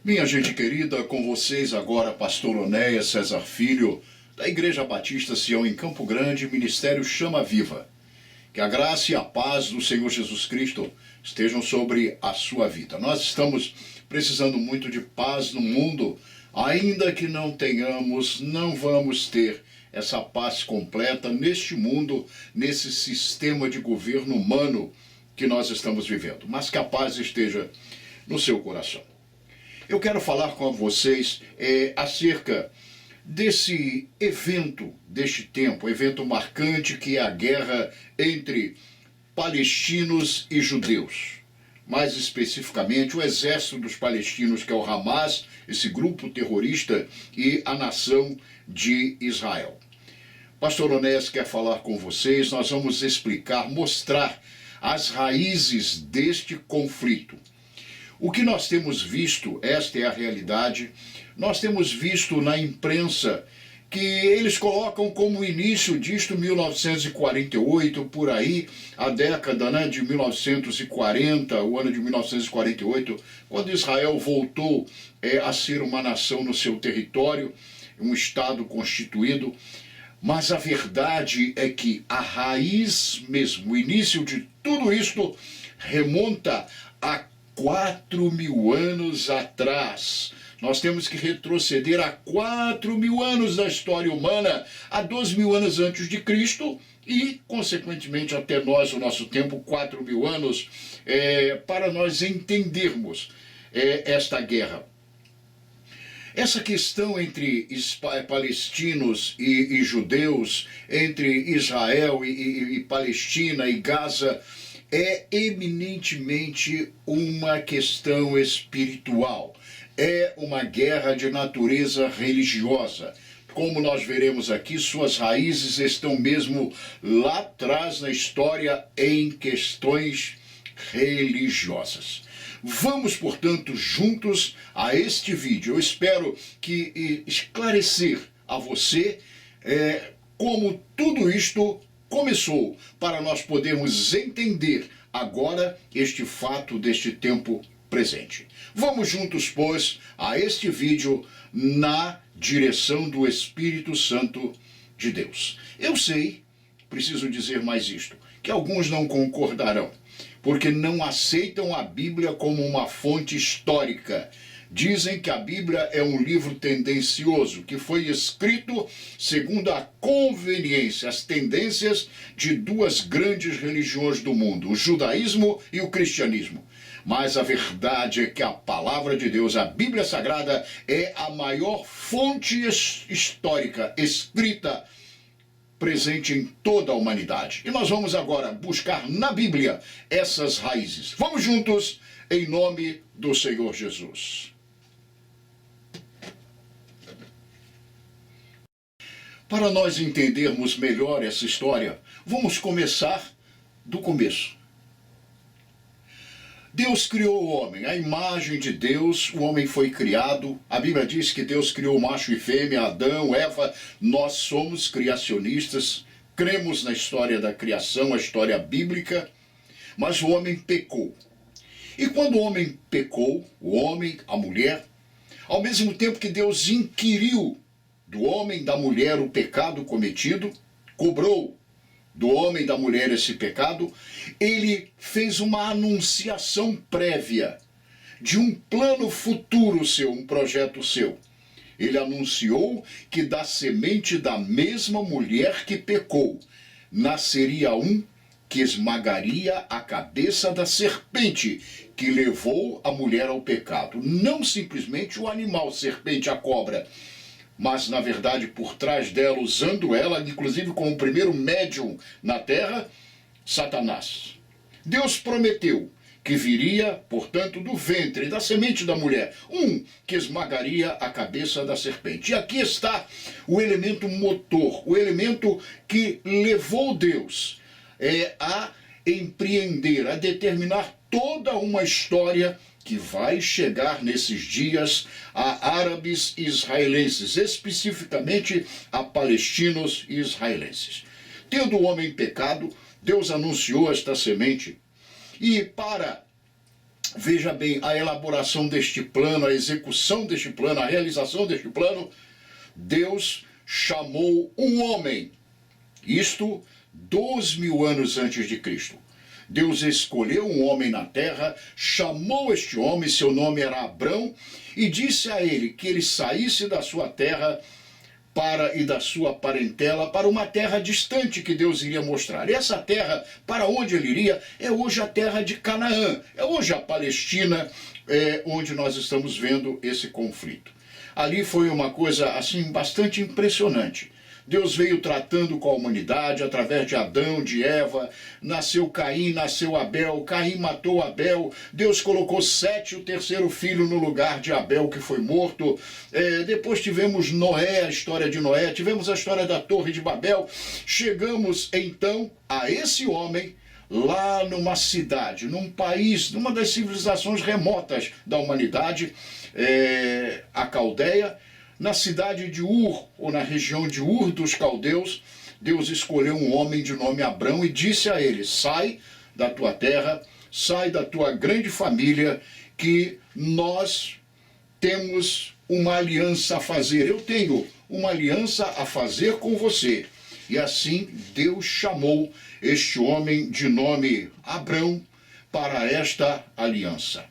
Minha gente querida, com vocês agora, Pastor Onéias César Filho, da Igreja Batista Sião em Campo Grande, Ministério Chama Viva. Que a graça e a paz do Senhor Jesus Cristo estejam sobre a sua vida. Nós estamos precisando muito de paz no mundo, ainda que não tenhamos, não vamos ter essa paz completa neste mundo, nesse sistema de governo humano que nós estamos vivendo. Mas que a paz esteja no seu coração. Eu quero falar com vocês acerca desse evento, deste tempo, evento marcante que é a guerra entre palestinos e judeus. Mais especificamente, o exército dos palestinos, que é o Hamas, esse grupo terrorista, e a nação de Israel. Pastor Onéias quer falar com vocês, nós vamos explicar, mostrar as raízes deste conflito. O que nós temos visto, esta é a realidade, nós temos visto na imprensa que eles colocam como início disto 1948, por aí, a década de 1940, o ano de 1948, quando Israel voltou a ser uma nação no seu território, um Estado constituído. Mas a verdade é que a raiz mesmo, o início de tudo isto, remonta a 4.000 anos atrás. Nós temos que retroceder a 4.000 anos da história humana, a 2.000 anos antes de Cristo e, consequentemente, até nós, o nosso tempo, 4.000 anos, para nós entendermos esta guerra. Essa questão entre palestinos e judeus, entre Israel e Palestina e Gaza, é eminentemente uma questão espiritual. É uma guerra de natureza religiosa. Como nós veremos aqui, suas raízes estão mesmo lá atrás na história em questões religiosas. Vamos, portanto, juntos a este vídeo. Eu espero que esclarecer a você como tudo isto começou, para nós podermos entender agora este fato deste tempo presente. Vamos juntos, pois, a este vídeo na direção do Espírito Santo de Deus. Eu sei, preciso dizer mais isto, que alguns não concordarão, porque não aceitam a Bíblia como uma fonte histórica. Dizem que a Bíblia é um livro tendencioso, que foi escrito segundo a conveniência, as tendências de duas grandes religiões do mundo, o judaísmo e o cristianismo. Mas a verdade é que a palavra de Deus, a Bíblia Sagrada, é a maior fonte histórica escrita presente em toda a humanidade. E nós vamos agora buscar na Bíblia essas raízes. Vamos juntos, em nome do Senhor Jesus. Para nós entendermos melhor essa história, vamos começar do começo. Deus criou o homem, a imagem de Deus, o homem foi criado. A Bíblia diz que Deus criou macho e fêmea, Adão, Eva. Nós somos criacionistas, cremos na história da criação, a história bíblica, mas o homem pecou. E quando o homem pecou, o homem, a mulher, ao mesmo tempo que Deus inquiriu do homem e da mulher o pecado cometido, cobrou do homem e da mulher esse pecado, ele fez uma anunciação prévia de um plano futuro seu, um projeto seu. Ele anunciou que da semente da mesma mulher que pecou, nasceria um que esmagaria a cabeça da serpente que levou a mulher ao pecado. Não simplesmente o animal, serpente, a cobra, mas, na verdade, por trás dela, usando ela, inclusive como o primeiro médium na terra, Satanás. Deus prometeu que viria, portanto, do ventre, da semente da mulher, um que esmagaria a cabeça da serpente. E aqui está o elemento motor, o elemento que levou Deus a empreender, a determinar toda uma história que vai chegar nesses dias a árabes e israelenses, especificamente a palestinos e israelenses. Tendo o homem pecado, Deus anunciou esta semente, e para veja bem, a elaboração deste plano, a execução deste plano, a realização deste plano, Deus chamou um homem, isto 2000 anos antes de Cristo. Deus escolheu um homem na terra, chamou este homem, seu nome era Abrão, e disse a ele que ele saísse da sua terra e da sua parentela para uma terra distante que Deus iria mostrar. E essa terra, para onde ele iria, é hoje a terra de Canaã, é hoje a Palestina, onde nós estamos vendo esse conflito. Ali foi uma coisa assim bastante impressionante. Deus veio tratando com a humanidade através de Adão, de Eva, nasceu Caim, nasceu Abel, Caim matou Abel, Deus colocou Sete, o terceiro filho, no lugar de Abel, que foi morto. Depois tivemos Noé, a história de Noé, tivemos a história da Torre de Babel. Chegamos então a esse homem lá numa cidade, num país, numa das civilizações remotas da humanidade, a Caldeia. Na cidade de Ur, ou na região de Ur dos Caldeus, Deus escolheu um homem de nome Abrão e disse a ele: sai da tua terra, sai da tua grande família, que nós temos uma aliança a fazer. Eu tenho uma aliança a fazer com você. E assim Deus chamou este homem de nome Abrão para esta aliança.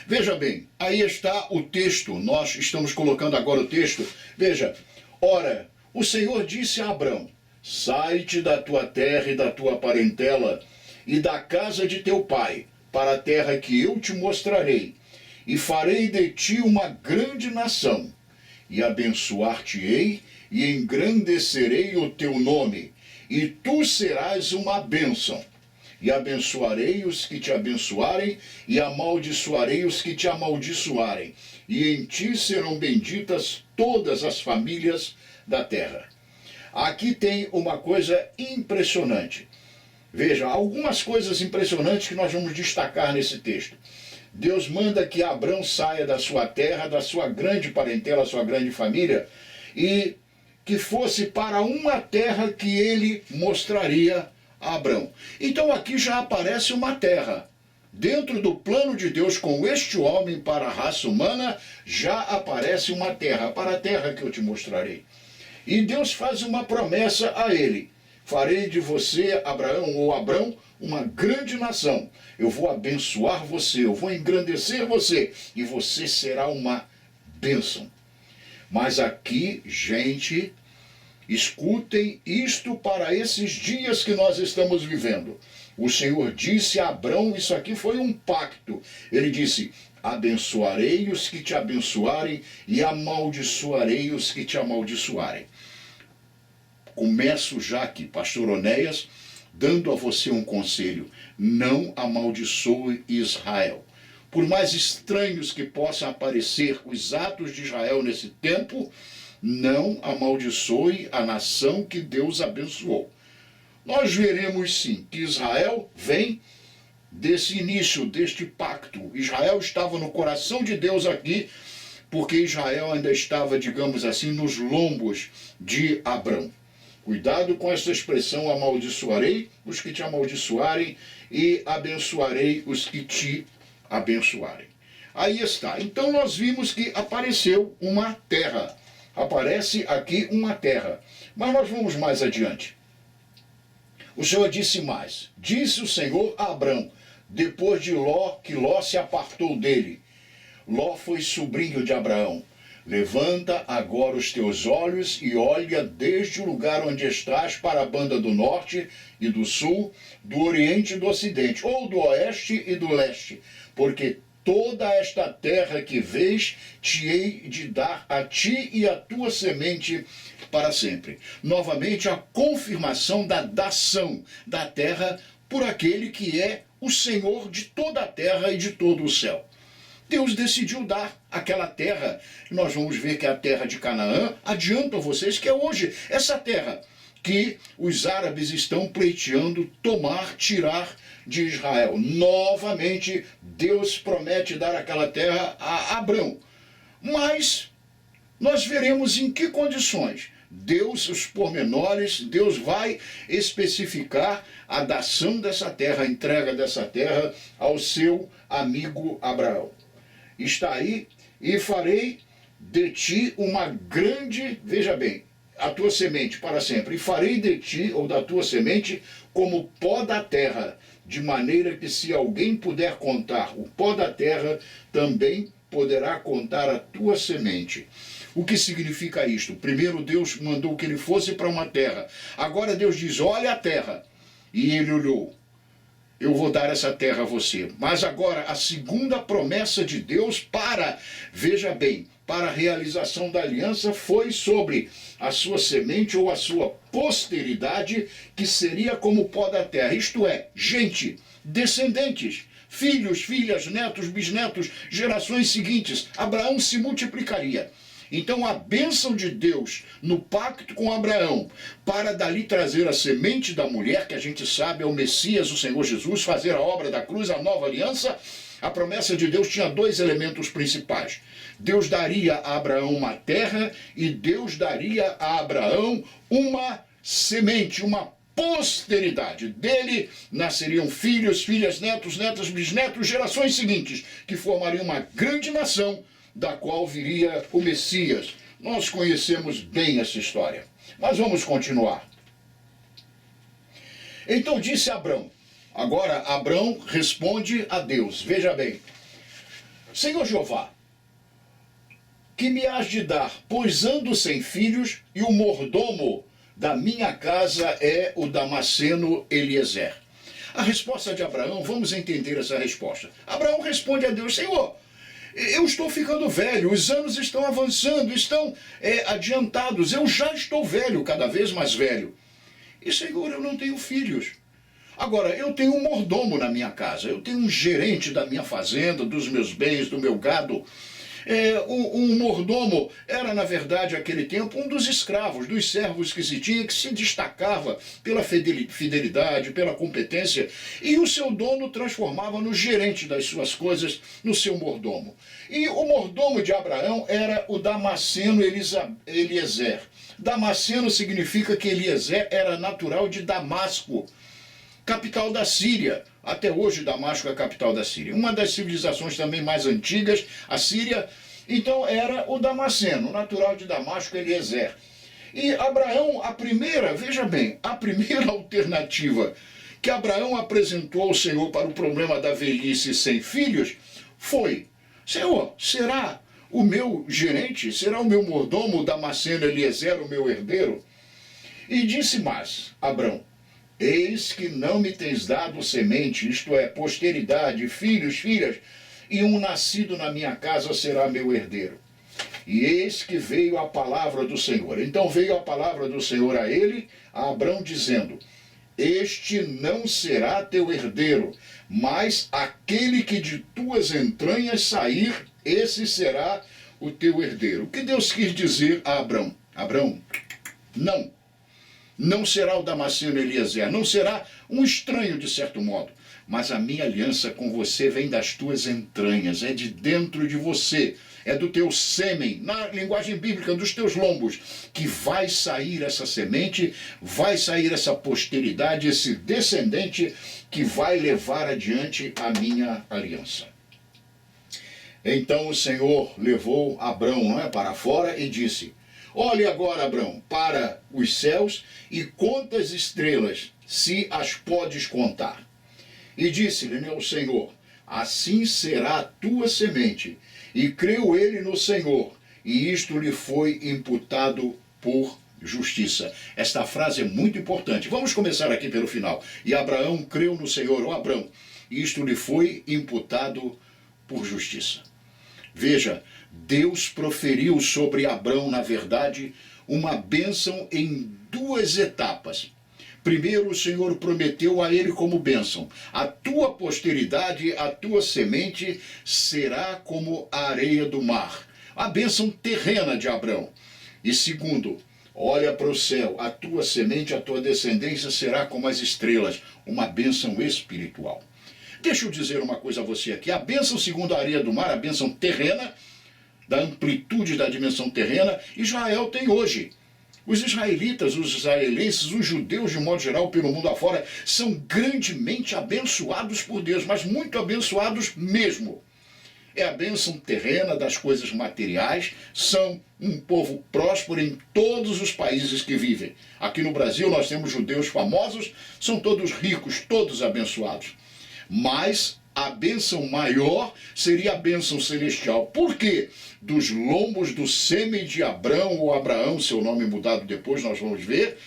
Veja bem, aí está o texto, nós estamos colocando agora o texto. Veja, ora, o Senhor disse a Abrão: sai-te da tua terra e da tua parentela e da casa de teu pai, para a terra que eu te mostrarei, e farei de ti uma grande nação, e abençoar-te-ei, e engrandecerei o teu nome, e tu serás uma bênção. E abençoarei os que te abençoarem, e amaldiçoarei os que te amaldiçoarem. E em ti serão benditas todas as famílias da terra. Aqui tem uma coisa impressionante. Veja, algumas coisas impressionantes que nós vamos destacar nesse texto. Deus manda que Abrão saia da sua terra, da sua grande parentela, sua grande família, e que fosse para uma terra que ele mostraria a Abrão. Então aqui já aparece uma terra. Dentro do plano de Deus com este homem para a raça humana, já aparece uma terra, para a terra que eu te mostrarei. E Deus faz uma promessa a ele: farei de você, Abraão ou Abrão, uma grande nação. Eu vou abençoar você, eu vou engrandecer você, e você será uma bênção. Mas aqui, gente, escutem isto para esses dias que nós estamos vivendo. O Senhor disse a Abrão, isso aqui foi um pacto. Ele disse: abençoarei os que te abençoarem e amaldiçoarei os que te amaldiçoarem. Começo já aqui, pastor Onéias, dando a você um conselho: não amaldiçoe Israel. Por mais estranhos que possam aparecer os atos de Israel nesse tempo, não amaldiçoe a nação que Deus abençoou. Nós veremos sim que Israel vem desse início, deste pacto. Israel estava no coração de Deus aqui, porque Israel ainda estava, digamos assim, nos lombos de Abrão. Cuidado com essa expressão: amaldiçoarei os que te amaldiçoarem e abençoarei os que te abençoarem. Aí está. Então nós vimos que apareceu uma terra. Aparece aqui uma terra. Mas nós vamos mais adiante. O Senhor disse mais: disse o Senhor a Abrão, depois de Ló, que Ló se apartou dele. Ló foi sobrinho de Abraão. Levanta agora os teus olhos e olha desde o lugar onde estás para a banda do norte e do sul, do oriente e do ocidente, ou do oeste e do leste, porque toda esta terra que vês te hei de dar a ti e à tua semente para sempre. Novamente a confirmação da dação da terra por aquele que é o Senhor de toda a terra e de todo o céu. Deus decidiu dar aquela terra. Nós vamos ver que é a terra de Canaã. Adianto a vocês que é hoje essa terra que os árabes estão pleiteando tomar, tirar de Israel. Novamente, Deus promete dar aquela terra a Abrão. Mas nós veremos em que condições. Deus, os pormenores, Deus vai especificar a dação dessa terra, a entrega dessa terra ao seu amigo Abraão. Está aí, e farei de ti uma grande, veja bem, a tua semente para sempre, e farei de ti, ou da tua semente, como pó da terra, de maneira que se alguém puder contar o pó da terra, também poderá contar a tua semente. O que significa isto? Primeiro Deus mandou que ele fosse para uma terra. Agora Deus diz, olha a terra. E ele olhou. Eu vou dar essa terra a você. Mas agora a segunda promessa de Deus para, veja bem, para a realização da aliança foi sobre a sua semente ou a sua posteridade, que seria como o pó da terra. Isto é, gente, descendentes, filhos, filhas, netos, bisnetos, gerações seguintes. Abraão se multiplicaria. Então a bênção de Deus no pacto com Abraão, para dali trazer a semente da mulher, que a gente sabe é o Messias, o Senhor Jesus, fazer a obra da cruz, a nova aliança, a promessa de Deus tinha dois elementos principais. Deus daria a Abraão uma terra e Deus daria a Abraão uma semente, uma posteridade. Dele nasceriam filhos, filhas, netos, netas, bisnetos, gerações seguintes, que formariam uma grande nação, da qual viria o Messias. Nós conhecemos bem essa história. Mas vamos continuar. Então disse Abrão. Agora Abrão responde a Deus. Veja bem. Senhor Jeová, que me hás de dar, pois ando sem filhos, e o mordomo da minha casa é o Damasceno Eliezer. A resposta de Abraão, vamos entender essa resposta. Abraão responde a Deus, Senhor, eu estou ficando velho, os anos estão avançando, estão adiantados, eu já estou velho, cada vez mais velho. E, Senhor, eu não tenho filhos. Agora, eu tenho um mordomo na minha casa, eu tenho um gerente da minha fazenda, dos meus bens, do meu gado. Um mordomo era, na verdade, naquele tempo, um dos escravos, dos servos que se tinha, que se destacava pela fidelidade, pela competência, e o seu dono transformava no gerente das suas coisas, no seu mordomo. E o mordomo de Abraão era o Damasceno Eliezer. Damasceno significa que Eliezer era natural de Damasco, capital da Síria. Até hoje Damasco é a capital da Síria. Uma das civilizações também mais antigas, a Síria, então era o Damasceno, natural de Damasco, Eliezer. E Abraão, veja bem, a primeira alternativa que Abraão apresentou ao Senhor para o problema da velhice sem filhos foi, Senhor, será o meu gerente, será o meu mordomo, o Damasceno Eliezer, o meu herdeiro? E disse mais, Abrão, eis que não me tens dado semente, isto é, posteridade, filhos, filhas, e um nascido na minha casa será meu herdeiro. E eis que veio a palavra do Senhor. Então veio a palavra do Senhor a ele, a Abrão, dizendo, este não será teu herdeiro, mas aquele que de tuas entranhas sair, esse será o teu herdeiro. O que Deus quis dizer a Abrão? Abrão, não será o Damasceno Eliezer, não será um estranho de certo modo, mas a minha aliança com você vem das tuas entranhas, é de dentro de você, é do teu sêmen, na linguagem bíblica, dos teus lombos, que vai sair essa semente, vai sair essa posteridade, esse descendente que vai levar adiante a minha aliança. Então o Senhor levou Abrão para fora e disse, olhe agora, Abrão, para os céus e conta as estrelas, se as podes contar. E disse-lhe o Senhor, assim será a tua semente. E creu ele no Senhor, e isto lhe foi imputado por justiça. Esta frase é muito importante. Vamos começar aqui pelo final. E Abraão creu no Senhor, Abrão, e isto lhe foi imputado por justiça. Veja, Deus proferiu sobre Abrão, na verdade, uma bênção em duas etapas. Primeiro, o Senhor prometeu a ele como bênção, a tua posteridade, a tua semente será como a areia do mar. A bênção terrena de Abrão. E segundo, olha para o céu, a tua semente, a tua descendência será como as estrelas, uma bênção espiritual. Deixa eu dizer uma coisa a você aqui, a bênção segundo a areia do mar, a bênção terrena, da amplitude da dimensão terrena, Israel tem hoje. Os israelitas, os israelenses, os judeus de modo geral pelo mundo afora, são grandemente abençoados por Deus, mas muito abençoados mesmo. É a bênção terrena das coisas materiais, são um povo próspero em todos os países que vivem. Aqui no Brasil nós temos judeus famosos, são todos ricos, todos abençoados. Mas a bênção maior seria a bênção celestial. Por quê? Dos lombos do sêmen de Abrão, ou Abraão, seu nome mudado depois, nós vamos ver,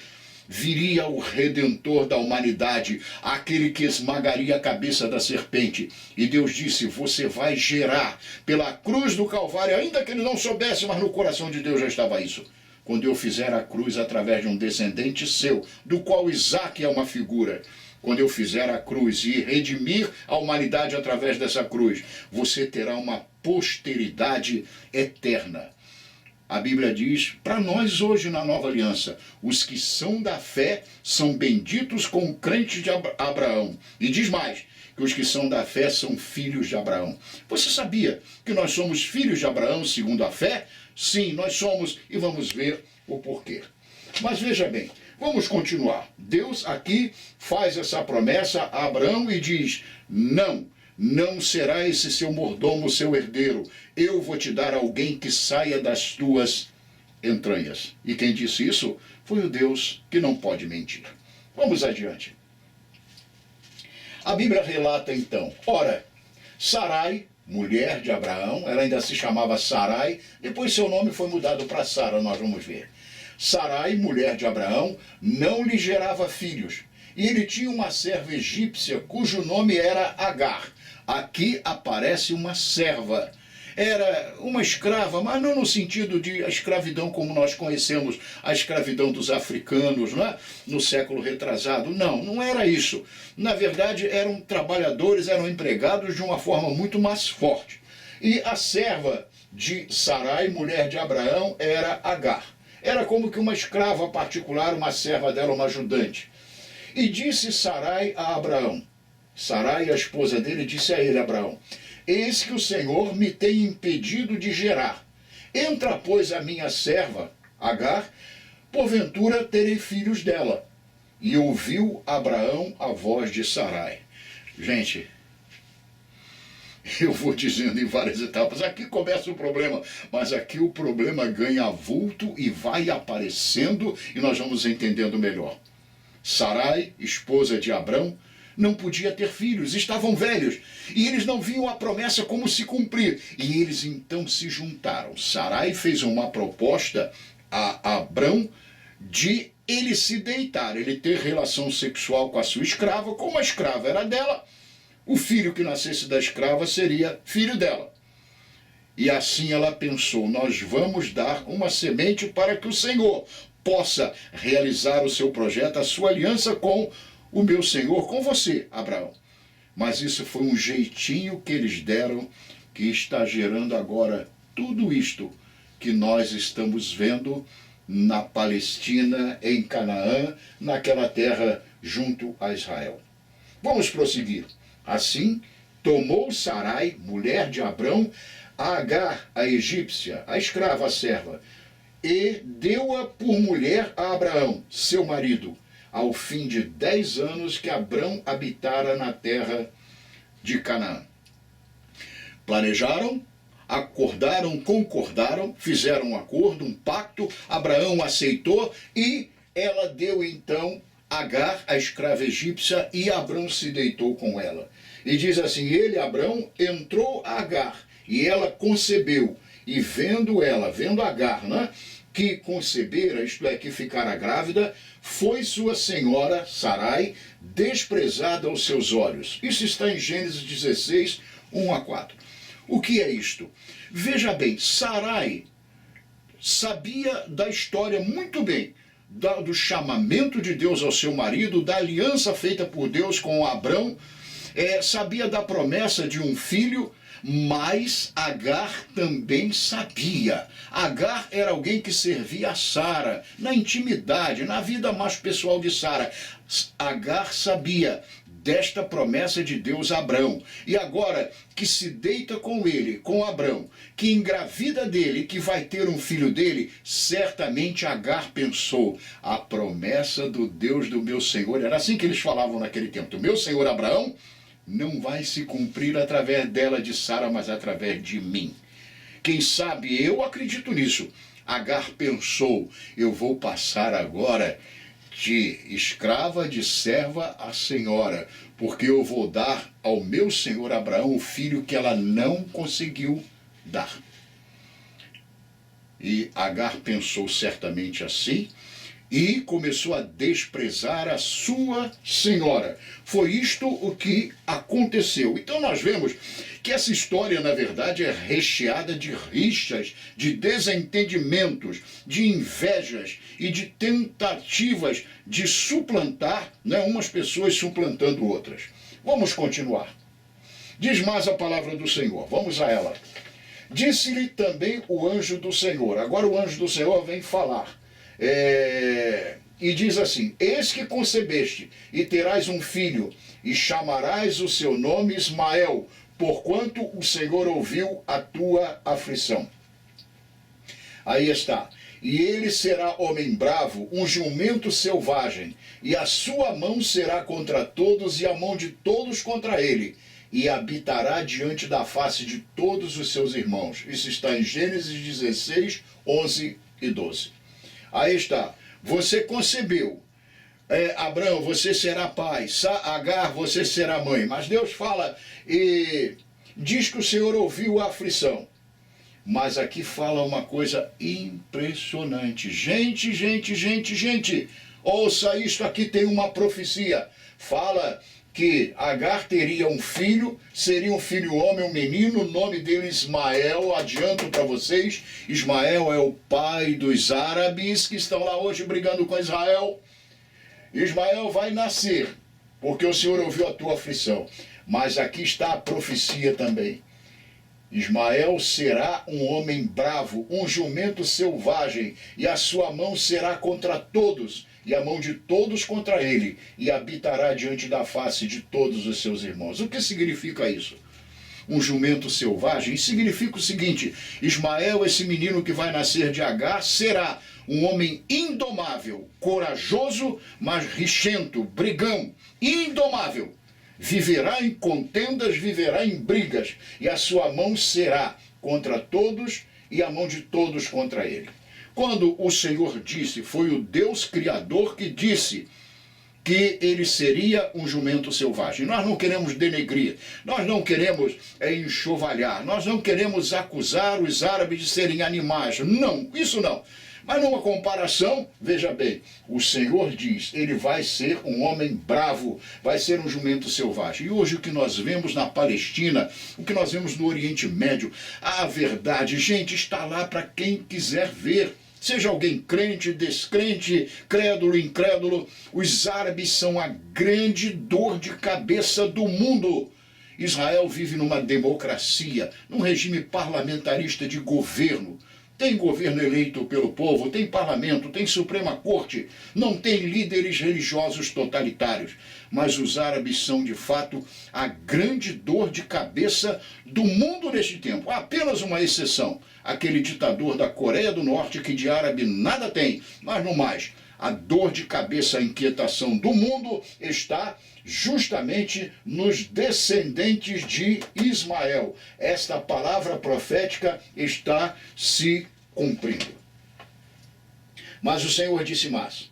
viria o Redentor da humanidade, aquele que esmagaria a cabeça da serpente. E Deus disse, você vai gerar pela cruz do Calvário, ainda que ele não soubesse, mas no coração de Deus já estava isso. Quando eu fizer a cruz através de um descendente seu, do qual Isaque é uma figura, quando eu fizer a cruz e redimir a humanidade através dessa cruz, você terá uma posteridade eterna. A Bíblia diz, para nós hoje na Nova Aliança, os que são da fé são benditos com o crente de Abraão. E diz mais, que os que são da fé são filhos de Abraão. Você sabia que nós somos filhos de Abraão segundo a fé? Sim, nós somos, e vamos ver o porquê. Mas veja bem, vamos continuar. Deus aqui faz essa promessa a Abraão e diz, não será esse seu mordomo, seu herdeiro. Eu vou te dar alguém que saia das tuas entranhas. E quem disse isso foi o Deus que não pode mentir. Vamos adiante. A Bíblia relata então, ora, Sarai, mulher de Abraão, ela ainda se chamava Sarai, depois seu nome foi mudado para Sara, nós vamos ver. Sarai, mulher de Abraão, não lhe gerava filhos, e ele tinha uma serva egípcia cujo nome era Agar. Aqui aparece uma serva. Era uma escrava, mas não no sentido de a escravidão como nós conhecemos, a escravidão dos africanos, não é? No século retrasado. Não era isso. Na verdade, eram trabalhadores, eram empregados de uma forma muito mais forte. E a serva de Sarai, mulher de Abraão, era Agar. Era como que uma escrava particular, uma serva dela, uma ajudante. E disse Sarai a Abraão, Sarai, a esposa dele, disse a ele, Abraão, eis que o Senhor me tem impedido de gerar. Entra, pois, a minha serva, Agar, porventura terei filhos dela. E ouviu Abraão a voz de Sarai. Gente, eu vou dizendo em várias etapas, aqui começa o problema, mas aqui o problema ganha vulto e vai aparecendo e nós vamos entendendo melhor. Sarai, esposa de Abrão, não podia ter filhos, estavam velhos, e eles não viam a promessa como se cumprir. E eles então se juntaram. Sarai fez uma proposta a Abrão de ele se deitar, ele ter relação sexual com a sua escrava, como a escrava era dela, o filho que nascesse da escrava seria filho dela. E assim ela pensou, nós vamos dar uma semente para que o Senhor possa realizar o seu projeto, a sua aliança com o meu Senhor, com você, Abraão. Mas isso foi um jeitinho que eles deram, que está gerando agora tudo isto que nós estamos vendo na Palestina, em Canaã, naquela terra junto a Israel. Vamos prosseguir. Assim, tomou Sarai, mulher de Abrão, a Agar, a egípcia, a escrava, a serva, e deu-a por mulher a Abraão, seu marido, ao fim de 10 anos que Abrão habitara na terra de Canaã. Planejaram, acordaram, concordaram, fizeram um acordo, um pacto, Abraão aceitou e ela deu então Agar, a escrava egípcia, e Abrão se deitou com ela. E diz assim, ele, Abrão, entrou a Agar, e ela concebeu, e vendo Agar, né, que concebera, isto é, que ficara grávida, foi sua senhora, Sarai, desprezada aos seus olhos. Isso está em Gênesis 16, 1 a 4. O que é isto? Veja bem, Sarai sabia da história muito bem, do chamamento de Deus ao seu marido, da aliança feita por Deus com Abrão, sabia da promessa de um filho, mas Agar também sabia. Agar era alguém que servia a Sara, na intimidade, na vida mais pessoal de Sara. Agar sabia, desta promessa de Deus a Abrão. E agora que se deita com ele, com Abrão, que engravida dele, que vai ter um filho dele, certamente Agar pensou, a promessa do Deus do meu Senhor, era assim que eles falavam naquele tempo, do meu Senhor Abraão, não vai se cumprir através dela, de Sara, mas através de mim. Quem sabe, eu acredito nisso. Agar pensou, eu vou passar agora de escrava, de serva a senhora, porque eu vou dar ao meu senhor Abraão o filho que ela não conseguiu dar. E Agar pensou certamente assim, e começou a desprezar a sua senhora. Foi isto o que aconteceu. Então nós vemos que essa história, na verdade, é recheada de rixas, de desentendimentos, de invejas e de tentativas de suplantar, né, umas pessoas suplantando outras. Vamos continuar. Diz mais a palavra do Senhor. Vamos a ela. Disse-lhe também o anjo do Senhor. Agora o anjo do Senhor vem falar. E diz assim, eis que concebeste e terás um filho e chamarás o seu nome Ismael, porquanto o Senhor ouviu a tua aflição. Aí está. E ele será homem bravo, um jumento selvagem, e a sua mão será contra todos e a mão de todos contra ele, e habitará diante da face de todos os seus irmãos. Isso está em Gênesis 16, 11 e 12. Aí está, você concebeu, Abrão, você será pai, Agar, você será mãe. Mas Deus fala e diz que o Senhor ouviu a aflição. Mas aqui fala uma coisa impressionante. Gente, ouça isto aqui, tem uma profecia. Fala que Agar teria um filho, seria um filho homem, um menino, o nome dele Ismael, adianto para vocês, Ismael é o pai dos árabes que estão lá hoje brigando com Israel. Ismael vai nascer, porque o Senhor ouviu a tua aflição. Mas aqui está a profecia também. Ismael será um homem bravo, um jumento selvagem, e a sua mão será contra todos, e a mão de todos contra ele, e habitará diante da face de todos os seus irmãos. O que significa isso? Um jumento selvagem significa o seguinte, Ismael, esse menino que vai nascer de Agar, será um homem indomável, corajoso, mas rixento, brigão, indomável. Viverá em contendas, viverá em brigas, e a sua mão será contra todos e a mão de todos contra ele. Quando o Senhor disse, foi o Deus Criador que disse que ele seria um jumento selvagem. Nós não queremos denegrir, nós não queremos enxovalhar, nós não queremos acusar os árabes de serem animais. Não, isso não. Mas numa comparação, veja bem, o Senhor diz, ele vai ser um homem bravo, vai ser um jumento selvagem. E hoje o que nós vemos na Palestina, o que nós vemos no Oriente Médio, a verdade, gente, está lá para quem quiser ver. Seja alguém crente, descrente, crédulo, incrédulo, os árabes são a grande dor de cabeça do mundo. Israel vive numa democracia, num regime parlamentarista de governo. Tem governo eleito pelo povo, tem parlamento, tem Suprema Corte, não tem líderes religiosos totalitários. Mas os árabes são, de fato, a grande dor de cabeça do mundo neste tempo. Há apenas uma exceção, aquele ditador da Coreia do Norte que de árabe nada tem, mas não mais. A dor de cabeça, a inquietação do mundo está justamente nos descendentes de Ismael. Esta palavra profética está se cumprindo. Mas o Senhor disse mais.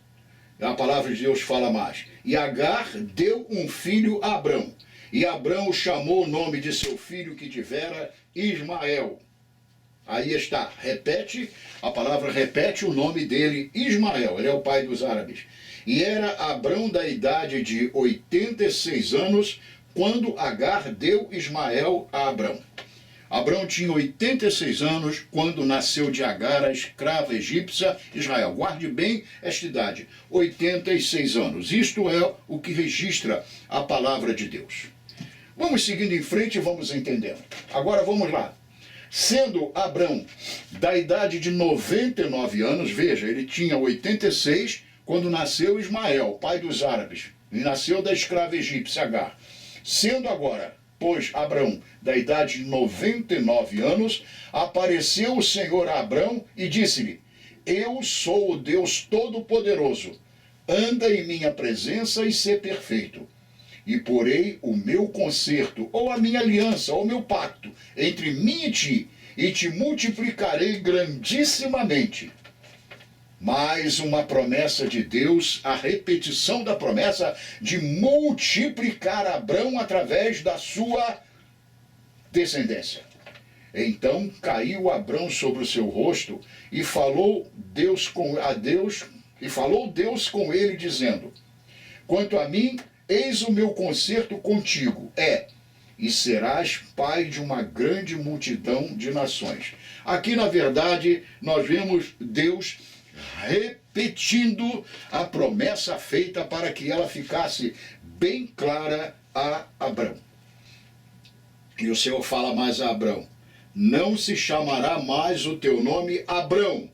A palavra de Deus fala mais. E Agar deu um filho a Abrão. E Abrão chamou o nome de seu filho que tivera Ismael. Aí está, repete, a palavra repete o nome dele, Ismael, ele é o pai dos árabes. E era Abrão da idade de 86 anos, quando Agar deu Ismael a Abrão. Abrão tinha 86 anos, quando nasceu de Agar, a escrava egípcia, Israel. Guarde bem esta idade, 86 anos. Isto é o que registra a palavra de Deus. Vamos seguindo em frente e vamos entendendo. Agora vamos lá. Sendo Abrão da idade de 99 anos, veja, ele tinha 86 quando nasceu Ismael, pai dos árabes. e nasceu da escrava egípcia Agar. Sendo agora, pois, Abrão, da idade de 99 anos, apareceu o Senhor a Abrão e disse-lhe: Eu sou o Deus Todo-Poderoso, anda em minha presença e sê perfeito. E porei o meu concerto, ou a minha aliança, ou o meu pacto, entre mim e te multiplicarei grandissimamente. Mais uma promessa de Deus, a repetição da promessa de multiplicar Abrão através da sua descendência. Então caiu Abrão sobre o seu rosto e falou Deus com ele, dizendo: Quanto a mim, eis o meu concerto contigo, e serás pai de uma grande multidão de nações. Aqui, na verdade, nós vemos Deus repetindo a promessa feita para que ela ficasse bem clara a Abrão. E o Senhor fala mais a Abrão: Não se chamará mais o teu nome Abrão,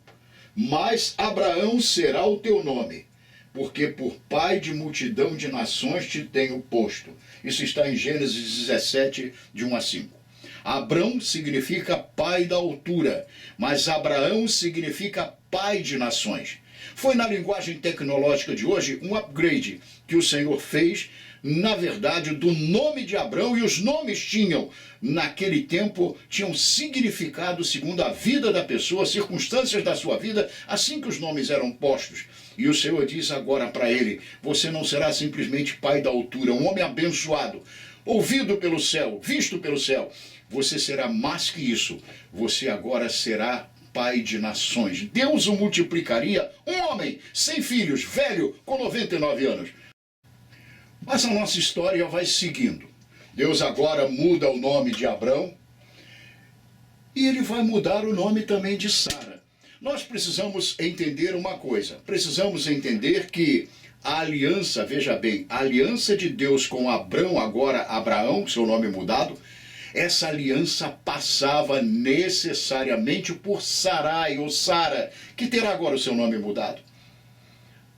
mas Abraão será o teu nome, porque por pai de multidão de nações te tenho posto. Isso está em Gênesis 17, de 1 a 5. Abrão significa pai da altura, mas Abraão significa pai de nações. Foi na linguagem tecnológica de hoje um upgrade que o Senhor fez, na verdade, do nome de Abrão, e os nomes naquele tempo, tinham significado segundo a vida da pessoa, circunstâncias da sua vida, assim que os nomes eram postos. E o Senhor diz agora para ele: você não será simplesmente pai da altura, um homem abençoado, ouvido pelo céu, visto pelo céu. Você será mais que isso. Você agora será pai de nações. Deus o multiplicaria, um homem sem filhos, velho, com 99 anos. Mas a nossa história vai seguindo. Deus agora muda o nome de Abrão e ele vai mudar o nome também de Sara. Nós precisamos entender uma coisa. Precisamos entender que a aliança, veja bem, a aliança de Deus com Abrão, agora Abraão, seu nome mudado, essa aliança passava necessariamente por Sarai, ou Sara, que terá agora o seu nome mudado.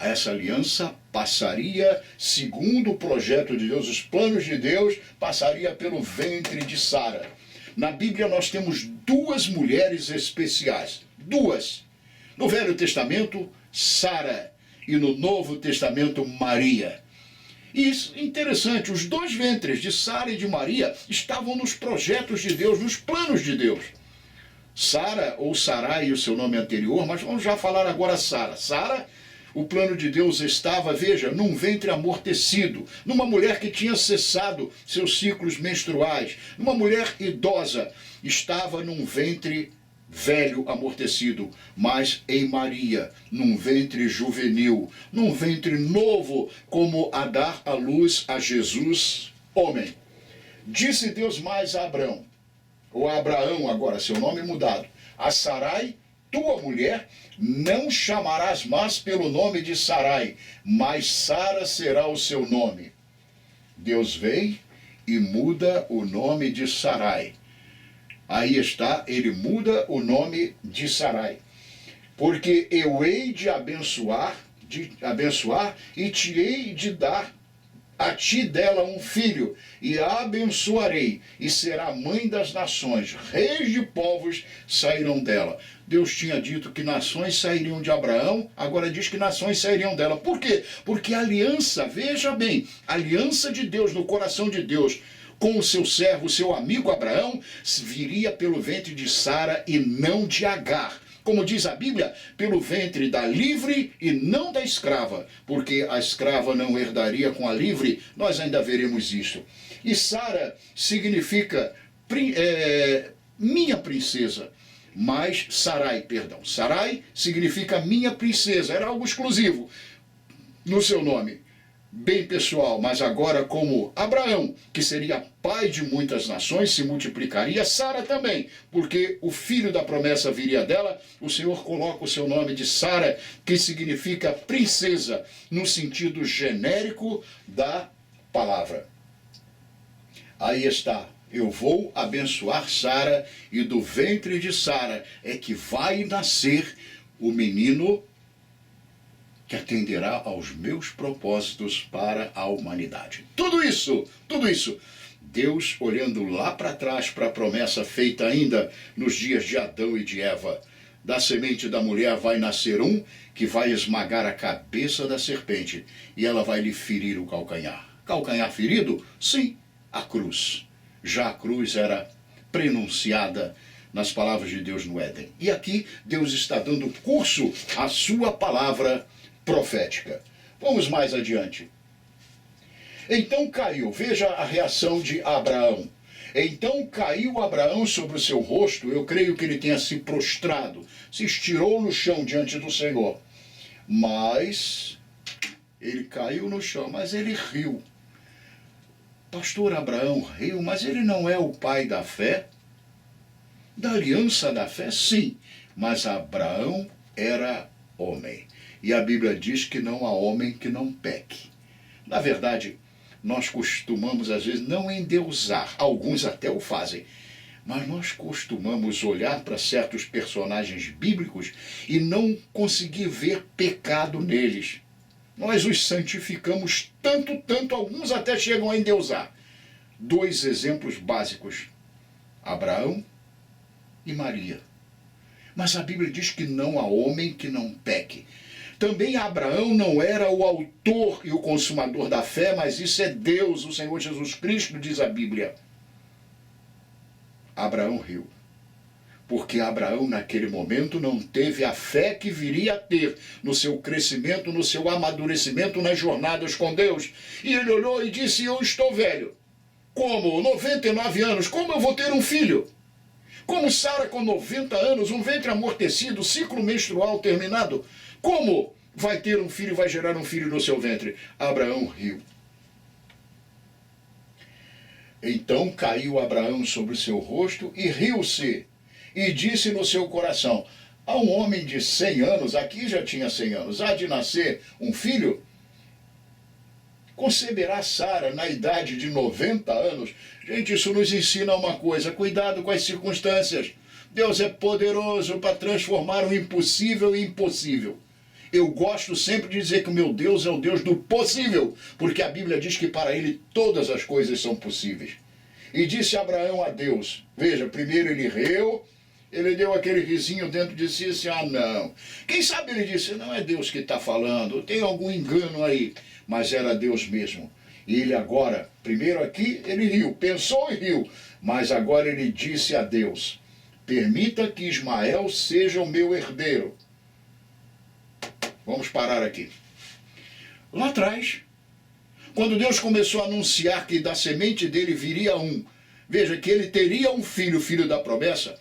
Essa aliança passaria, segundo o projeto de Deus, os planos de Deus, passaria pelo ventre de Sara. Na Bíblia nós temos duas mulheres especiais, duas. No Velho Testamento, Sara, e no Novo Testamento, Maria. E isso é interessante, os dois ventres de Sara e de Maria estavam nos projetos de Deus, nos planos de Deus. Sara, ou Sarai, o seu nome anterior, mas vamos já falar agora Sara. Sara, o plano de Deus estava, veja, num ventre amortecido, numa mulher que tinha cessado seus ciclos menstruais, numa mulher idosa, estava num ventre velho, amortecido, mas em Maria, num ventre juvenil, num ventre novo, como a dar à luz a Jesus, homem. Disse Deus mais a Abrão, ou a Abraão agora, seu nome mudado: a Sarai, tua mulher, não chamarás mais pelo nome de Sarai, mas Sara será o seu nome. Deus vem e muda o nome de Sarai. Aí está, ele muda o nome de Sarai. Porque eu hei de abençoar e te hei de dar a ti dela um filho, e a abençoarei, e será mãe das nações, reis de povos sairão dela. Deus tinha dito que nações sairiam de Abraão, agora diz que nações sairiam dela. Por quê? Porque a aliança, veja bem, a aliança de Deus no coração de Deus com o seu servo, o seu amigo Abraão, viria pelo ventre de Sara e não de Agar. Como diz a Bíblia, pelo ventre da livre e não da escrava, porque a escrava não herdaria com a livre, nós ainda veremos isso. E Sara significa minha princesa, mas Sarai significa minha princesa, era algo exclusivo no seu nome. Bem pessoal, mas agora como Abraão, que seria pai de muitas nações, se multiplicaria, Sara também, porque o filho da promessa viria dela, o Senhor coloca o seu nome de Sara, que significa princesa, no sentido genérico da palavra. Aí está, eu vou abençoar Sara, e do ventre de Sara é que vai nascer o menino que atenderá aos meus propósitos para a humanidade. Tudo isso, Deus olhando lá para trás para a promessa feita ainda nos dias de Adão e de Eva. Da semente da mulher vai nascer um que vai esmagar a cabeça da serpente e ela vai lhe ferir o calcanhar. Calcanhar ferido? Sim, a cruz. Já a cruz era prenunciada nas palavras de Deus no Éden. E aqui Deus está dando curso à sua palavra profética. Vamos mais adiante. Então caiu, veja a reação de Abraão. Então caiu Abraão sobre o seu rosto, eu creio que ele tenha se prostrado, se estirou no chão diante do Senhor. Mas ele caiu no chão, mas ele riu. Pastor Abraão riu, mas ele não é o pai da fé? Da aliança da fé, sim, mas Abraão era homem. E a Bíblia diz que não há homem que não peque. Na verdade, nós costumamos, às vezes, não endeusar, alguns até o fazem, mas nós costumamos olhar para certos personagens bíblicos e não conseguir ver pecado neles. Nós os santificamos tanto, alguns até chegam a endeusar. 2 exemplos básicos, Abraão e Maria. Mas a Bíblia diz que não há homem que não peque. Também Abraão não era o autor e o consumador da fé, mas isso é Deus, o Senhor Jesus Cristo, diz a Bíblia. Abraão riu, porque Abraão naquele momento não teve a fé que viria a ter no seu crescimento, no seu amadurecimento nas jornadas com Deus. E ele olhou e disse, eu estou velho. Como? 99 anos, como eu vou ter um filho? Como Sara com 90 anos, um ventre amortecido, ciclo menstrual terminado, como vai ter um filho, vai gerar um filho no seu ventre? Abraão riu. Então caiu Abraão sobre o seu rosto e riu-se, e disse no seu coração, a um homem de 100 anos, aqui já tinha 100 anos, há de nascer um filho? Conceberá Sara na idade de 90 anos? Gente, isso nos ensina uma coisa, cuidado com as circunstâncias. Deus é poderoso para transformar o impossível em impossível. Eu gosto sempre de dizer que o meu Deus é o Deus do possível, porque a Bíblia diz que para ele todas as coisas são possíveis. E disse Abraão a Deus, veja, primeiro ele riu, ele deu aquele risinho dentro de si e disse, ah não. Quem sabe ele disse, não é Deus que está falando, tem algum engano aí. Mas era Deus mesmo. E ele agora, primeiro aqui, ele riu, pensou e riu, mas agora ele disse a Deus, permita que Ismael seja o meu herdeiro. Vamos parar aqui. Lá atrás, quando Deus começou a anunciar que da semente dele viria um, veja, que ele teria um filho, filho da promessa,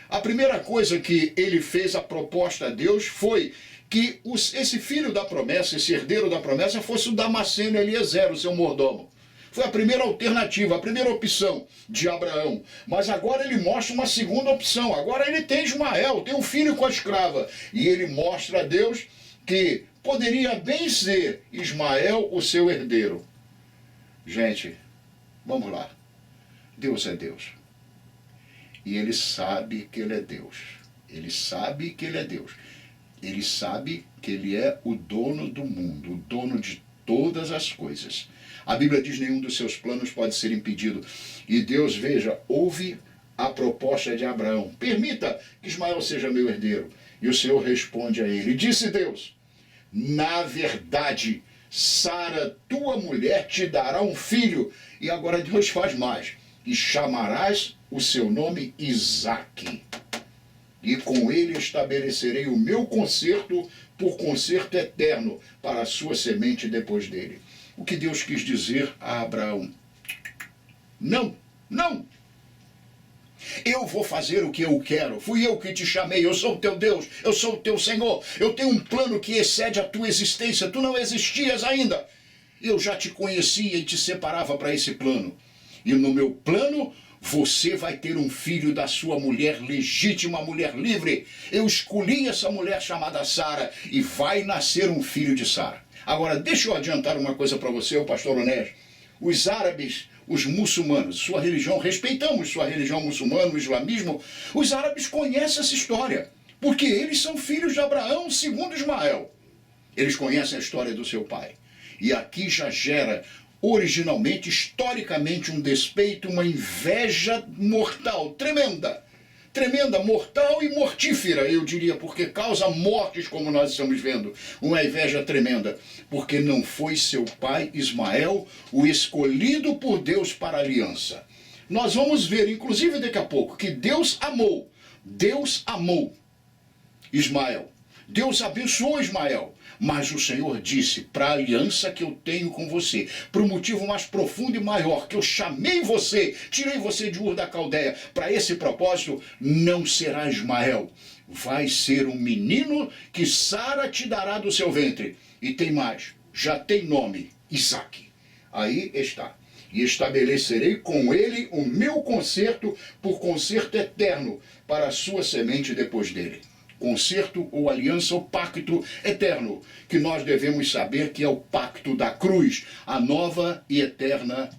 a primeira coisa que ele fez, a proposta a Deus, foi que esse filho da promessa, esse herdeiro da promessa, fosse o Damasceno Eliezer, o seu mordomo. Foi a primeira alternativa, a primeira opção de Abraão. Mas agora ele mostra uma segunda opção. Agora ele tem Ismael, tem um filho com a escrava. E ele mostra a Deus que poderia bem ser Ismael o seu herdeiro. Gente, vamos lá. Deus é Deus. E ele sabe que ele é Deus. Ele sabe que ele é Deus. Ele sabe que ele é o dono do mundo, o dono de todas as coisas. A Bíblia diz que nenhum dos seus planos pode ser impedido. E Deus, veja, ouve a proposta de Abraão. Permita que Ismael seja meu herdeiro. E o Senhor responde a ele. Disse Deus, na verdade, Sara, tua mulher, te dará um filho. E agora Deus faz mais. E chamarás o seu nome Isaque. E com ele estabelecerei o meu concerto por concerto eterno para a sua semente depois dele. O que Deus quis dizer a Abraão? Não, não. Eu vou fazer o que eu quero. Fui eu que te chamei. Eu sou o teu Deus. Eu sou o teu Senhor. Eu tenho um plano que excede a tua existência. Tu não existias ainda. Eu já te conhecia e te separava para esse plano. E no meu plano, você vai ter um filho da sua mulher legítima, mulher livre. Eu escolhi essa mulher chamada Sara e vai nascer um filho de Sara. Agora, deixa eu adiantar uma coisa para você, o pastor Onésio. Os árabes, os muçulmanos, sua religião, respeitamos sua religião muçulmana, o islamismo, os árabes conhecem essa história, porque eles são filhos de Abraão segundo Ismael. Eles conhecem a história do seu pai. E aqui já gera, originalmente, historicamente, um despeito, uma inveja mortal, tremenda. Tremenda, mortal e mortífera, eu diria, porque causa mortes, como nós estamos vendo. Uma inveja tremenda, porque não foi seu pai Ismael o escolhido por Deus para a aliança. Nós vamos ver, inclusive daqui a pouco, que Deus amou Ismael. Deus abençoou Ismael. Mas o Senhor disse, para a aliança que eu tenho com você, para o motivo mais profundo e maior, que eu chamei você, tirei você de Ur da Caldeia, para esse propósito, não será Ismael. Vai ser um menino que Sara te dará do seu ventre. E tem mais, já tem nome, Isaque. Aí está. E estabelecerei com ele o meu concerto por concerto eterno para a sua semente depois dele. Concerto ou aliança ou pacto eterno, que nós devemos saber que é o pacto da cruz, a nova e eterna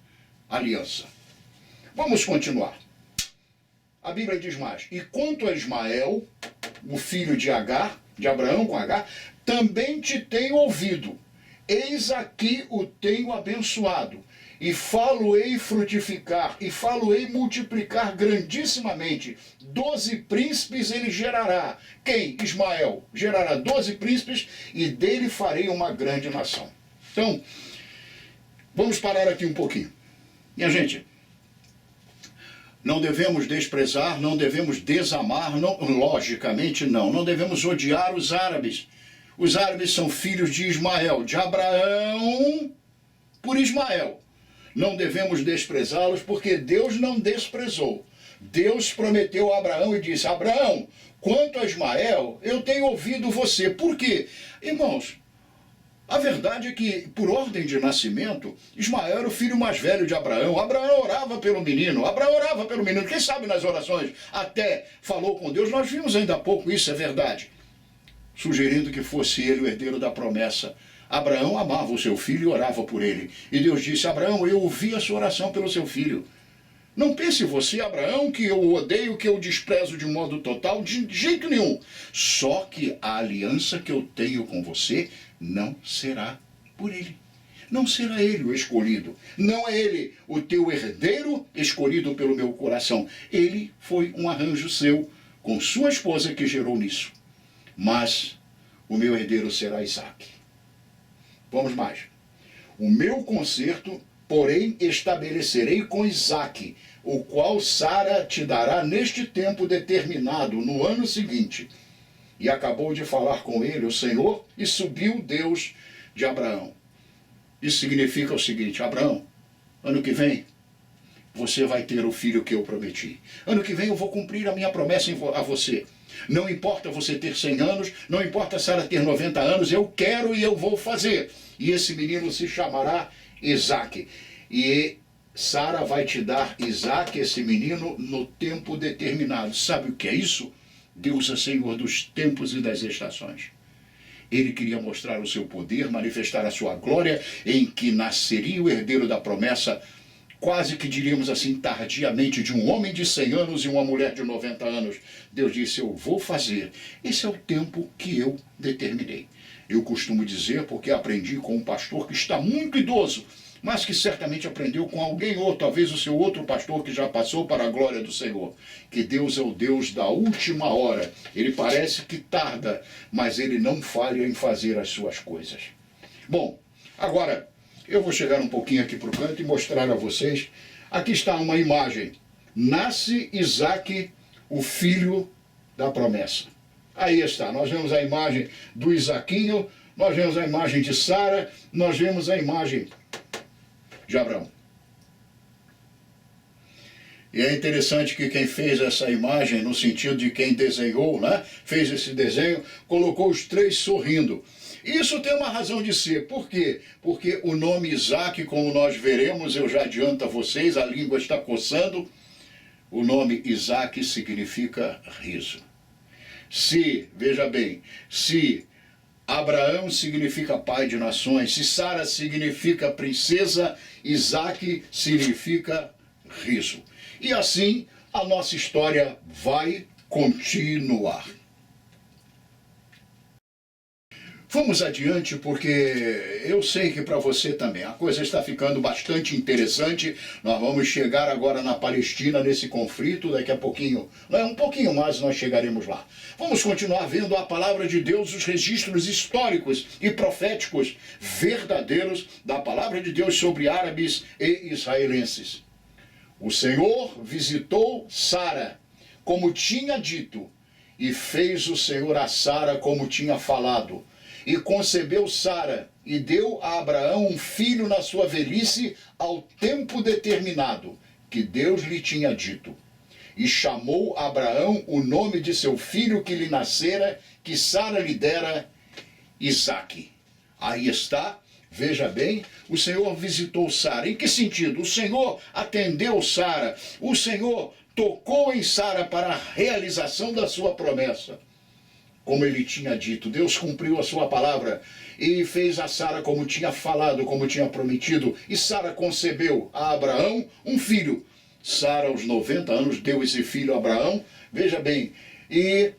aliança. Vamos continuar. A Bíblia diz mais, e quanto a Ismael, o filho de Agar, de Abraão com Agar, também te tenho ouvido, eis aqui o tenho abençoado, e falo-ei frutificar, e falo-ei multiplicar grandissimamente. 12 príncipes ele gerará. Quem? Ismael. Gerará 12 príncipes, e dele farei uma grande nação. Então, vamos parar aqui um pouquinho. Minha gente, não devemos desprezar, não devemos desamar, não, logicamente não. Não devemos odiar os árabes. Os árabes são filhos de Ismael, de Abraão por Ismael. Não devemos desprezá-los, porque Deus não desprezou. Deus prometeu a Abraão e disse, Abraão, quanto a Ismael, eu tenho ouvido você. Por quê? Irmãos, a verdade é que, por ordem de nascimento, Ismael era o filho mais velho de Abraão. Abraão orava pelo menino, Quem sabe nas orações até falou com Deus. Nós vimos ainda há pouco isso, é verdade. Sugerindo que fosse ele o herdeiro da promessa. Abraão amava o seu filho e orava por ele. E Deus disse, Abraão, eu ouvi a sua oração pelo seu filho. Não pense você, Abraão, que eu o odeio, que eu o desprezo de modo total, de jeito nenhum. Só que a aliança que eu tenho com você não será por ele. Não será ele o escolhido. Não é ele o teu herdeiro escolhido pelo meu coração. Ele foi um arranjo seu com sua esposa que gerou nisso. Mas o meu herdeiro será Isaque. Vamos mais. O meu concerto, porém, estabelecerei com Isaque, o qual Sara te dará neste tempo determinado, no ano seguinte. E acabou de falar com ele o Senhor, e subiu Deus de Abraão. Isso significa o seguinte, Abraão, ano que vem, você vai ter o filho que eu prometi. Ano que vem eu vou cumprir a minha promessa a você. Não importa você ter 100 anos, não importa Sara ter 90 anos, eu quero e eu vou fazer. E esse menino se chamará Isaque. E Sara vai te dar Isaque, esse menino, no tempo determinado. Sabe o que é isso? Deus é Senhor dos tempos e das estações. Ele queria mostrar o seu poder, manifestar a sua glória, em que nasceria o herdeiro da promessa, quase que diríamos assim, tardiamente, de um homem de 100 anos e uma mulher de 90 anos. Deus disse, eu vou fazer. Esse é o tempo que eu determinei. Eu costumo dizer, porque aprendi com um pastor que está muito idoso, mas que certamente aprendeu com alguém ou talvez o seu outro pastor que já passou para a glória do Senhor, que Deus é o Deus da última hora. Ele parece que tarda, mas ele não falha em fazer as suas coisas. Bom, agora eu vou chegar um pouquinho aqui para o canto e mostrar a vocês. Aqui está uma imagem. Nasce Isaque, o filho da promessa. Aí está, nós vemos a imagem do Isaquinho, nós vemos a imagem de Sara, nós vemos a imagem de Abraão. E é interessante que quem fez essa imagem, no sentido de quem desenhou, né, fez esse desenho, colocou os três sorrindo. Isso tem uma razão de ser. Por quê? Porque o nome Isaque, como nós veremos, eu já adianto a vocês, a língua está coçando, o nome Isaque significa riso. Veja bem, se Abraão significa pai de nações, se Sara significa princesa, Isaque significa riso. E assim a nossa história vai continuar. Vamos adiante, porque eu sei que para você também a coisa está ficando bastante interessante. Nós vamos chegar agora na Palestina, nesse conflito, daqui a pouquinho, um pouquinho mais nós chegaremos lá. Vamos continuar vendo a palavra de Deus, os registros históricos e proféticos verdadeiros da palavra de Deus sobre árabes e israelenses. O Senhor visitou Sara, como tinha dito, e fez o Senhor a Sara como tinha falado. E concebeu Sara, e deu a Abraão um filho na sua velhice, ao tempo determinado, que Deus lhe tinha dito. E chamou Abraão o nome de seu filho que lhe nascera, que Sara lhe dera, Isaque. Aí está, veja bem, o Senhor visitou Sara. Em que sentido? O Senhor atendeu Sara, o Senhor tocou em Sara para a realização da sua promessa. Como ele tinha dito, Deus cumpriu a sua palavra e fez a Sara como tinha falado, como tinha prometido. E Sara concebeu a Abraão um filho. Sara, aos 90 anos, deu esse filho a Abraão. Veja bem, e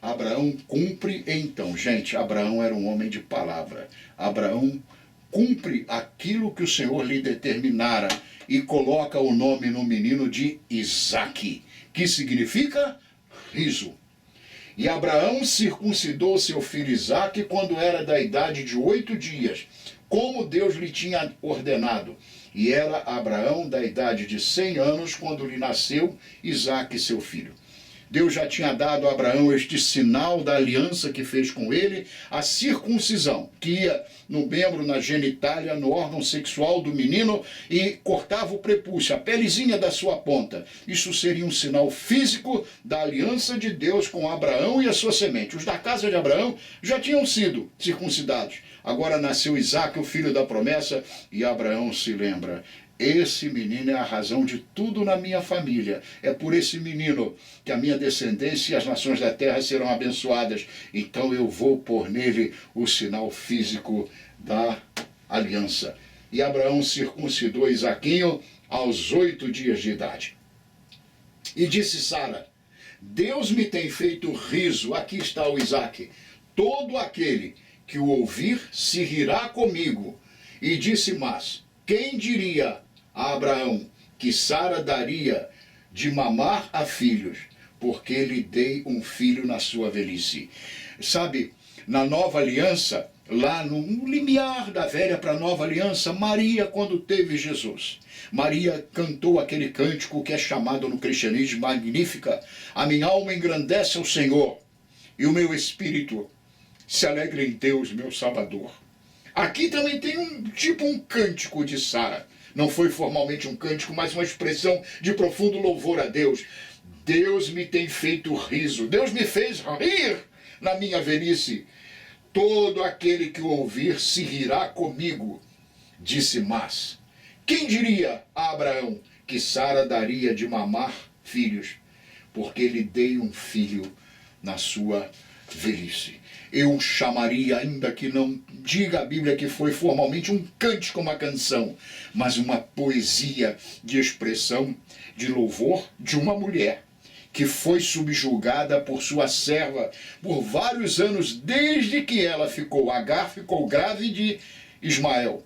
Abraão cumpre então. Gente, Abraão era um homem de palavra. Abraão cumpre aquilo que o Senhor lhe determinara e coloca o nome no menino de Isaque, que significa riso. E Abraão circuncidou seu filho Isaque quando era da idade de 8 dias, como Deus lhe tinha ordenado. E era Abraão da idade de 100 anos quando lhe nasceu Isaque, seu filho. Deus já tinha dado a Abraão este sinal da aliança que fez com ele, a circuncisão, que ia no membro, na genitália, no órgão sexual do menino e cortava o prepúcio, a pelezinha da sua ponta. Isso seria um sinal físico da aliança de Deus com Abraão e a sua semente. Os da casa de Abraão já tinham sido circuncidados. Agora nasceu Isaque, o filho da promessa, e Abraão se lembra: esse menino é a razão de tudo na minha família. É por esse menino que a minha descendência e as nações da terra serão abençoadas. Então eu vou pôr nele o sinal físico da aliança. E Abraão circuncidou Isaquinho aos 8 dias de idade. E disse Sara: Deus me tem feito riso, aqui está o Isaque. Todo aquele que o ouvir se rirá comigo. E disse mais: quem diria a Abraão que Sara daria de mamar a filhos, porque lhe dei um filho na sua velhice. Sabe, na nova aliança, lá no limiar da velha para a nova aliança, Maria, quando teve Jesus, Maria cantou aquele cântico que é chamado no cristianismo Magnífica: a minha alma engrandece ao Senhor, e o meu espírito se alegra em Deus, meu Salvador. Aqui também tem um cântico de Sara. Não foi formalmente um cântico, mas uma expressão de profundo louvor a Deus. Deus me tem feito riso. Deus me fez rir na minha velhice. Todo aquele que o ouvir se rirá comigo. Disse mas: quem diria a Abraão que Sara daria de mamar filhos, porque lhe dei um filho na sua velhice. Eu chamaria, ainda que não diga a Bíblia que foi formalmente um cântico, uma canção, mas uma poesia de expressão, de louvor de uma mulher que foi subjugada por sua serva por vários anos, desde que ela ficou. Agar ficou grávida de Ismael.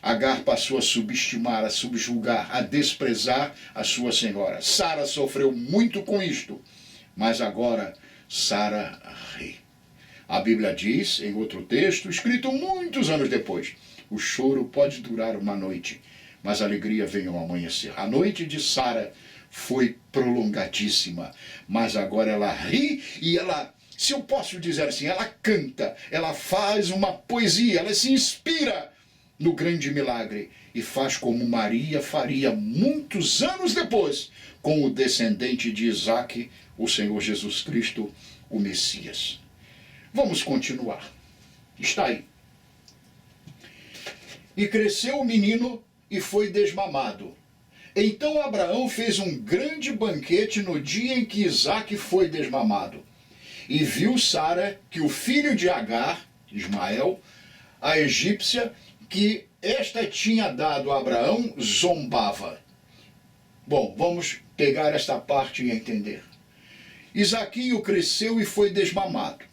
Agar passou a subestimar, a subjugar, a desprezar a sua senhora. Sara sofreu muito com isto, mas agora Sara ri. A Bíblia diz, em outro texto, escrito muitos anos depois: o choro pode durar uma noite, mas a alegria vem ao amanhecer. A noite de Sara foi prolongadíssima, mas agora ela ri e ela, se eu posso dizer assim, ela canta, ela faz uma poesia, ela se inspira no grande milagre e faz como Maria faria muitos anos depois com o descendente de Isaque, o Senhor Jesus Cristo, o Messias. Vamos continuar. Está aí. E cresceu o menino e foi desmamado. Então Abraão fez um grande banquete no dia em que Isaque foi desmamado. E viu Sara que o filho de Agar, Ismael, a egípcia, que esta tinha dado a Abraão, zombava. Bom, vamos pegar esta parte e entender. Isaquinho cresceu e foi desmamado.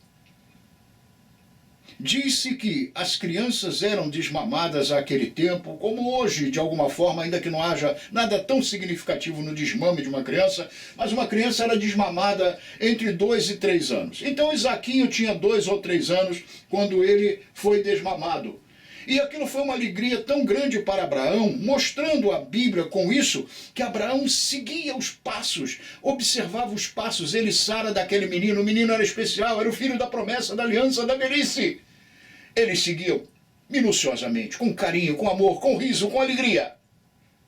Disse que as crianças eram desmamadas àquele tempo, como hoje, de alguma forma, ainda que não haja nada tão significativo no desmame de uma criança, mas uma criança era desmamada entre 2 e 3 anos. Então Isaquinho tinha 2 ou 3 anos quando ele foi desmamado. E aquilo foi uma alegria tão grande para Abraão, mostrando a Bíblia com isso, que Abraão seguia os passos, observava os passos, ele e Sara daquele menino. O menino era especial, era o filho da promessa, da aliança, da velhice. Eles seguiam minuciosamente, com carinho, com amor, com riso, com alegria.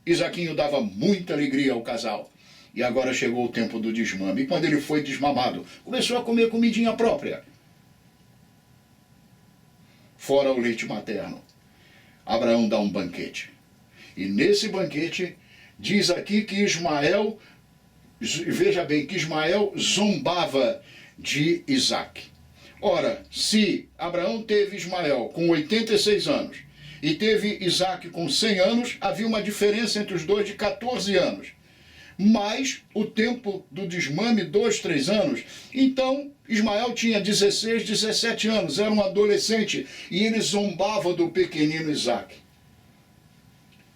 Isaquinho dava muita alegria ao casal. E agora chegou o tempo do desmame. E quando ele foi desmamado, começou a comer comidinha própria. Fora o leite materno. Abraão dá um banquete. E nesse banquete, diz aqui que Ismael, veja bem, que Ismael zombava de Isaque. Ora, se Abraão teve Ismael com 86 anos e teve Isaque com 100 anos, havia uma diferença entre os dois de 14 anos. Mais o tempo do desmame, 2, 3 anos. Então, Ismael tinha 16, 17 anos, era um adolescente, e ele zombava do pequenino Isaque.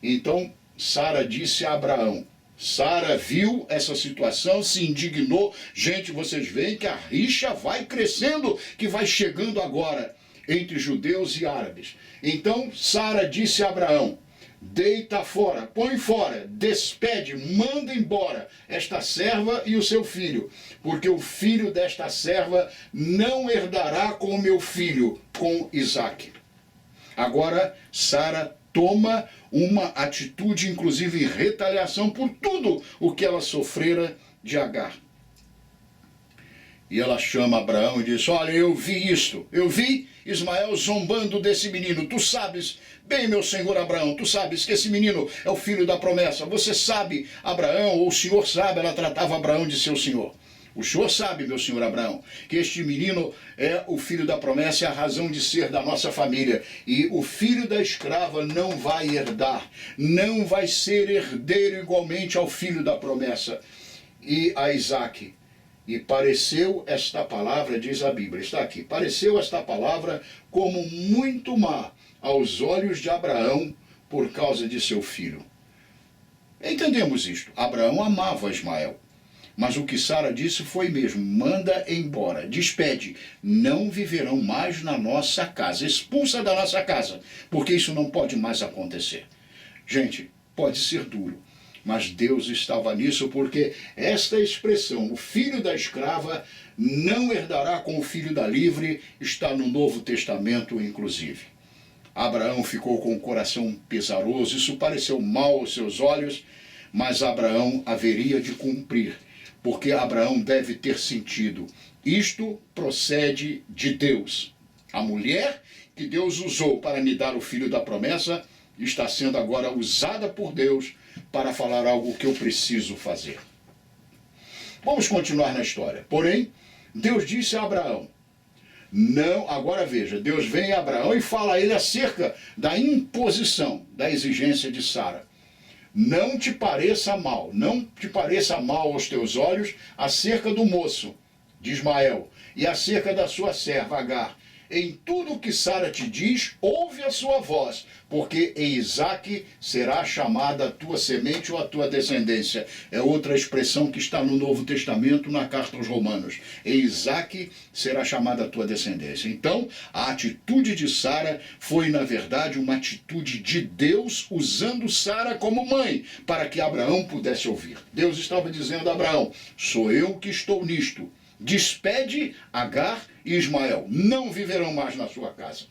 Então, Sara disse a Abraão, Sara viu essa situação, se indignou. Gente, vocês veem que a rixa vai crescendo, que vai chegando agora entre judeus e árabes. Então, Sara disse a Abraão, deita fora, põe fora, despede, manda embora esta serva e o seu filho, porque o filho desta serva não herdará com o meu filho, com Isaque. Agora, Sara toma uma atitude, inclusive retaliação, por tudo o que ela sofrera de Agar. E ela chama Abraão e diz, olha, eu vi isto, eu vi Ismael zombando desse menino. Tu sabes, bem, meu senhor Abraão, tu sabes que esse menino é o filho da promessa. Você sabe, Abraão, ou o senhor sabe, ela tratava Abraão de seu senhor. O senhor sabe, meu senhor Abraão, que este menino é o filho da promessa, é a razão de ser da nossa família. E o filho da escrava não vai herdar, não vai ser herdeiro igualmente ao filho da promessa. E a Isaque. E pareceu esta palavra, diz a Bíblia, está aqui, pareceu esta palavra como muito má aos olhos de Abraão por causa de seu filho. Entendemos isto. Abraão amava Ismael. Mas o que Sara disse foi mesmo, manda embora, despede, não viverão mais na nossa casa, expulsa da nossa casa, porque isso não pode mais acontecer. Gente, pode ser duro, mas Deus estava nisso, porque esta expressão, o filho da escrava não herdará com o filho da livre, está no Novo Testamento, inclusive. Abraão ficou com o coração pesaroso, isso pareceu mal aos seus olhos, mas Abraão haveria de cumprir, porque Abraão deve ter sentido, isto procede de Deus. A mulher que Deus usou para me dar o filho da promessa está sendo agora usada por Deus para falar algo que eu preciso fazer. Vamos continuar na história. Porém, Deus disse a Abraão, não, agora veja, Deus vem a Abraão e fala a ele acerca da imposição, da exigência de Sara. Não te pareça mal, não te pareça mal aos teus olhos acerca do moço, de Ismael, e acerca da sua serva Agar. Em tudo o que Sara te diz, ouve a sua voz, porque em Isaque será chamada a tua semente ou a tua descendência. É outra expressão que está no Novo Testamento, na carta aos Romanos. Em Isaque será chamada a tua descendência. Então, a atitude de Sara foi, na verdade, uma atitude de Deus, usando Sara como mãe, para que Abraão pudesse ouvir. Deus estava dizendo a Abraão, sou eu que estou nisto. Despede Agar e Ismael, não viverão mais na sua casa.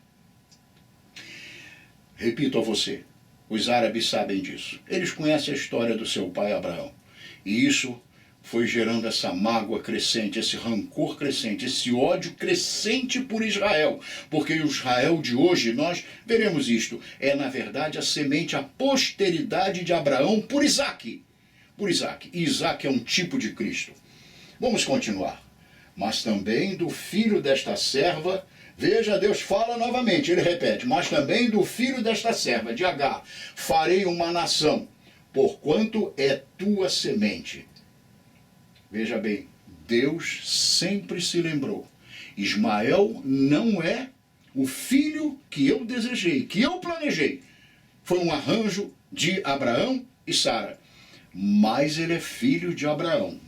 Repito a você, os árabes sabem disso. Eles conhecem a história do seu pai Abraão. E isso foi gerando essa mágoa crescente, esse rancor crescente, esse ódio crescente por Israel. Porque o Israel de hoje, nós veremos isto, é na verdade a semente, a posteridade de Abraão por Isaque. Por Isaque. E Isaque é um tipo de Cristo. Vamos continuar. Mas também do filho desta serva, veja, Deus fala novamente, ele repete, mas também do filho desta serva, de Agar, farei uma nação, porquanto é tua semente. Veja bem, Deus sempre se lembrou, Ismael não é O filho que eu desejei, que eu planejei, foi um arranjo de Abraão e Sara. Mas ele é filho de Abraão,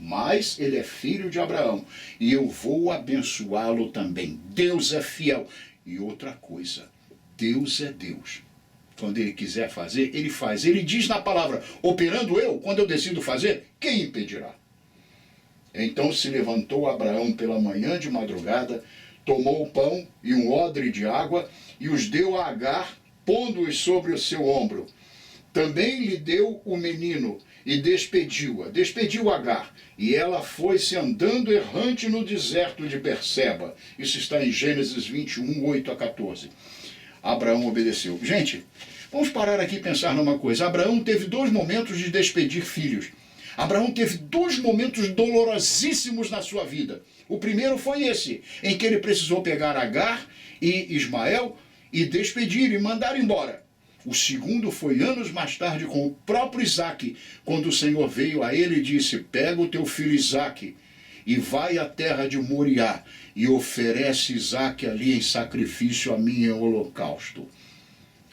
e eu vou abençoá-lo também. Deus é fiel. E outra coisa, Deus é Deus. Quando ele quiser fazer, ele faz. Ele diz na palavra, operando eu, quando eu decido fazer, quem impedirá? Então se levantou Abraão pela manhã de madrugada, tomou o pão e um odre de água e os deu a Agar, pondo-os sobre o seu ombro. Também lhe deu o menino e despediu Agar, e ela foi-se andando errante no deserto de Berseba. Isso está em Gênesis 21, 8 a 14. Abraão obedeceu. Gente, vamos parar aqui e pensar numa coisa. Abraão teve 2 momentos de despedir filhos. Abraão teve 2 momentos dolorosíssimos na sua vida. O primeiro foi esse, em que ele precisou pegar Agar e Ismael e despedir e mandar embora. O segundo foi anos mais tarde com o próprio Isaque, quando o Senhor veio a ele e disse, pega o teu filho Isaque e vai à terra de Moriá e oferece Isaque ali em sacrifício a mim em holocausto.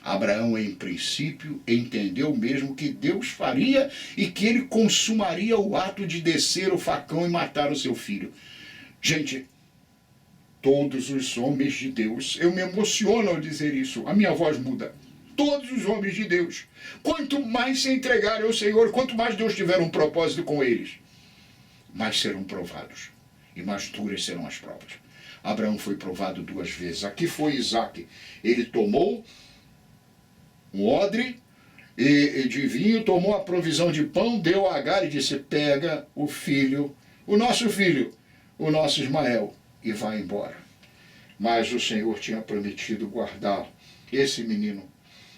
Abraão, em princípio, entendeu mesmo que Deus faria e que ele consumaria o ato de descer o facão e matar o seu filho. Gente, todos os homens de Deus, eu me emociono ao dizer isso, a minha voz muda. Todos os homens de Deus, quanto mais se entregarem ao Senhor, quanto mais Deus tiver um propósito com eles, mais serão provados e mais duras serão as provas. Abraão foi provado 2 vezes. Aqui foi Isaque. Ele tomou um odre de vinho, tomou a provisão de pão, deu a Agar e disse, pega o filho, o nosso Ismael, e vai embora. Mas o Senhor tinha prometido guardar esse menino.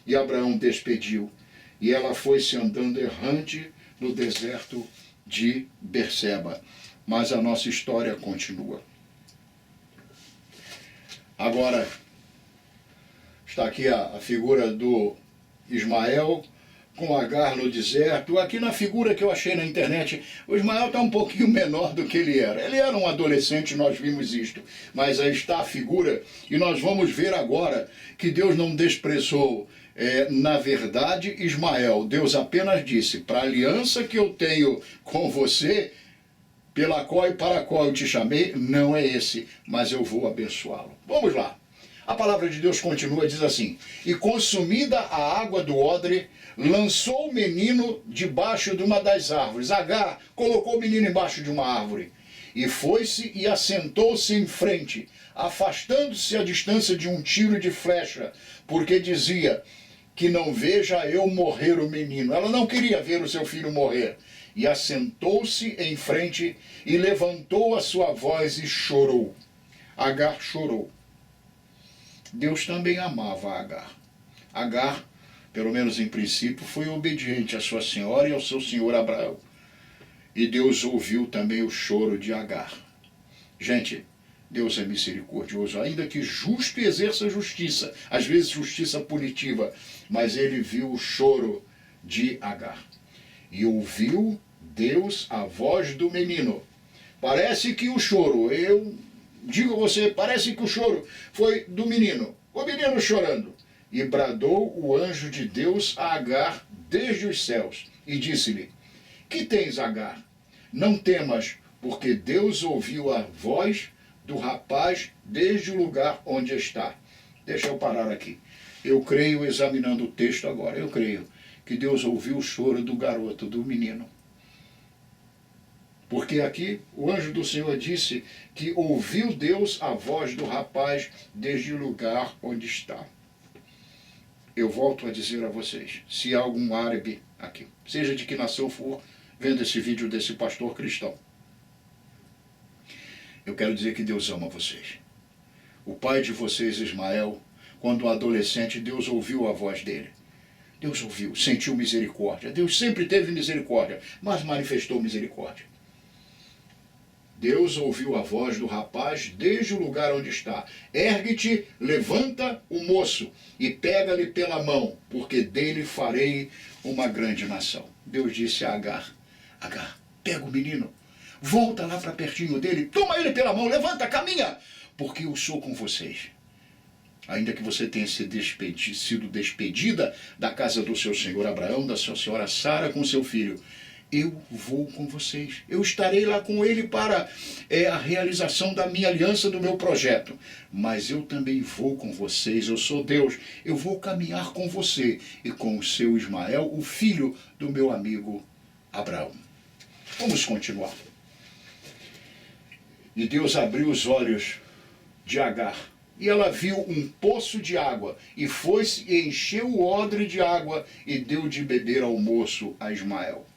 E Abraão despediu, e ela foi-se andando errante no deserto de Berseba. Mas a nossa história continua. Agora, está aqui a figura do Ismael com Agar no deserto. Aqui na figura que eu achei na internet, o Ismael está um pouquinho menor do que ele era. Ele era um adolescente, nós vimos isto. Mas aí está a figura, e nós vamos ver agora que Deus não desprezou, na verdade, Ismael. Deus apenas disse, para a aliança que eu tenho com você, pela qual e para a qual eu te chamei, não é esse, mas eu vou abençoá-lo. Vamos lá. A palavra de Deus continua, diz assim, e consumida a água do odre, lançou o menino debaixo de uma das árvores. Agar colocou o menino embaixo de uma árvore, e foi-se e assentou-se em frente, afastando-se a distância de um tiro de flecha, porque dizia, que não veja eu morrer o menino. Ela não queria ver o seu filho morrer. E assentou-se em frente e levantou a sua voz e chorou. Agar chorou. Deus também amava Agar. Agar, pelo menos em princípio, foi obediente à sua senhora e ao seu senhor Abraão. E Deus ouviu também o choro de Agar. Gente, Deus é misericordioso, ainda que justo e exerça justiça, às vezes justiça punitiva, mas ele viu o choro de Agar. E ouviu Deus a voz do menino. Parece que o choro, eu digo a você, parece que o choro foi do menino, o menino chorando. E bradou o anjo de Deus a Agar desde os céus, e disse-lhe, que tens, Agar? Não temas, porque Deus ouviu a voz do rapaz desde o lugar onde está. Deixa eu parar aqui. Eu creio, examinando o texto agora, eu creio que Deus ouviu o choro do garoto, do menino. Porque aqui o anjo do Senhor disse que ouviu Deus a voz do rapaz desde o lugar onde está. Eu volto a dizer a vocês, se há algum árabe aqui, seja de que nação for, vendo esse vídeo desse pastor cristão, eu quero dizer que Deus ama vocês. O pai de vocês, Ismael, quando adolescente, Deus ouviu a voz dele. Deus ouviu, sentiu misericórdia. Deus sempre teve misericórdia, mas manifestou misericórdia. Deus ouviu a voz do rapaz desde o lugar onde está. Ergue-te, levanta o moço e pega-lhe pela mão, porque dele farei uma grande nação. Deus disse a Agar, Agar, pega o menino, volta lá para pertinho dele, toma ele pela mão, levanta, caminha, porque eu sou com vocês. ainda que você tenha sido despedida da casa do seu senhor Abraão, da sua senhora Sara com seu filho, eu vou com vocês. Eu estarei lá com ele para a realização da minha aliança, do meu projeto. Mas eu também vou com vocês. Eu sou Deus. Eu vou caminhar com você e com o seu Ismael, o filho do meu amigo Abraão. Vamos continuar. E Deus abriu os olhos de Agar, e ela viu um poço de água, e foi-se e encheu o odre de água, e deu de beber ao moço, a Ismael.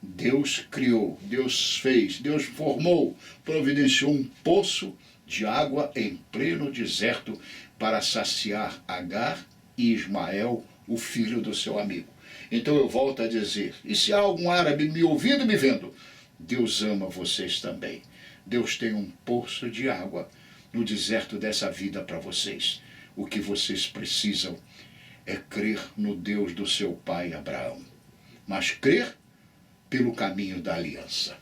Deus criou, Deus fez, Deus formou, providenciou um poço de água em pleno deserto para saciar Agar e Ismael, o filho do seu amigo. Então eu volto a dizer, e se há algum árabe me ouvindo e me vendo, Deus ama vocês também. Deus tem um poço de água no deserto dessa vida para vocês. O que vocês precisam é crer no Deus do seu pai Abraão. Mas crer pelo caminho da aliança.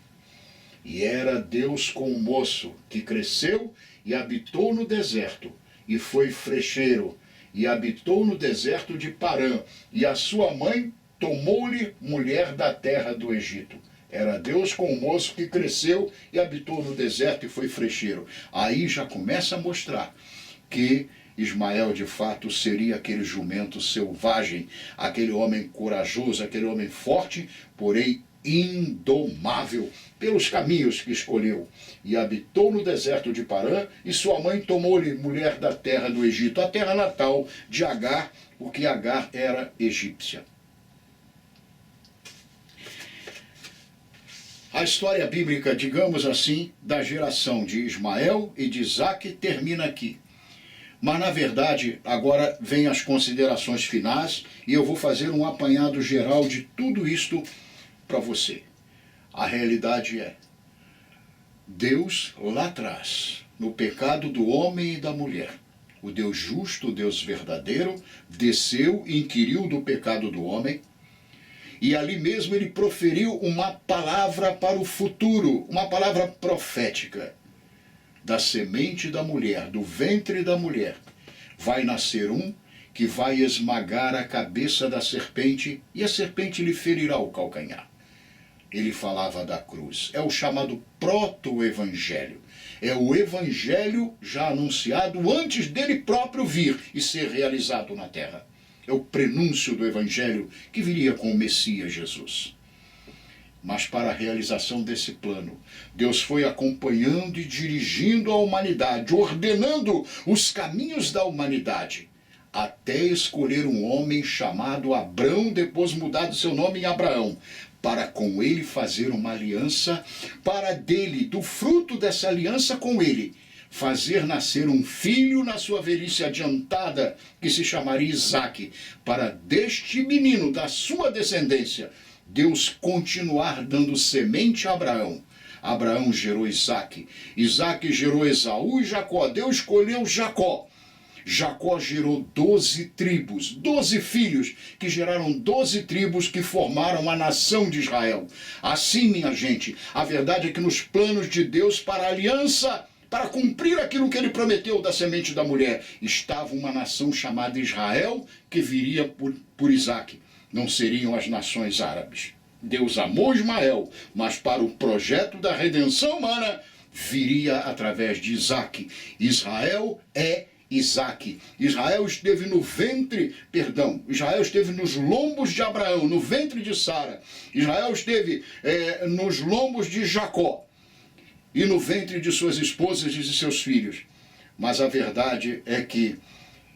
E era Deus com o moço que cresceu e habitou no deserto, e foi frecheiro, e habitou no deserto de Parã, e a sua mãe tomou-lhe mulher da terra do Egito. Era Deus com o moço que cresceu e habitou no deserto e foi frecheiro. Aí já começa a mostrar que Ismael de fato seria aquele jumento selvagem, aquele homem corajoso, aquele homem forte, porém indomável pelos caminhos que escolheu. E habitou no deserto de Parã, e sua mãe tomou-lhe mulher da terra do Egito, a terra natal de Agar, porque Agar era egípcia. A história bíblica, digamos assim, da geração de Ismael e de Isaque termina aqui. Mas, na verdade, agora vem as considerações finais e eu vou fazer um apanhado geral de tudo isto para você. A realidade é, Deus lá atrás, no pecado do homem e da mulher, o Deus justo, o Deus verdadeiro, desceu e inquiriu do pecado do homem, e ali mesmo ele proferiu uma palavra para o futuro, uma palavra profética. Da semente da mulher, do ventre da mulher, vai nascer um que vai esmagar a cabeça da serpente, e a serpente lhe ferirá o calcanhar. Ele falava da cruz. É o chamado proto-evangelho. É o evangelho já anunciado antes dele próprio vir e ser realizado na terra. É o prenúncio do evangelho que viria com o Messias Jesus. Mas para a realização desse plano, Deus foi acompanhando e dirigindo a humanidade, ordenando os caminhos da humanidade, até escolher um homem chamado Abrão, depois mudado seu nome em Abraão, para com ele fazer uma aliança, para dele, do fruto dessa aliança com ele, fazer nascer um filho na sua velhice adiantada, que se chamaria Isaque, para deste menino, da sua descendência, Deus continuar dando semente a Abraão. Abraão gerou Isaque, Isaque gerou Esaú e Jacó. Deus escolheu Jacó. Jacó gerou 12 tribos, 12 filhos, que geraram 12 tribos que formaram a nação de Israel. Assim, minha gente, a verdade é que nos planos de Deus para a aliança, para cumprir aquilo que ele prometeu da semente da mulher, estava uma nação chamada Israel, que viria por Isaque. Não seriam as nações árabes. Deus amou Ismael, mas para o projeto da redenção humana, viria através de Isaque. Israel é Isaque. Israel esteve Israel esteve nos lombos de Abraão, no ventre de Sara. Israel esteve nos lombos de Jacó e no ventre de suas esposas e de seus filhos. Mas a verdade é que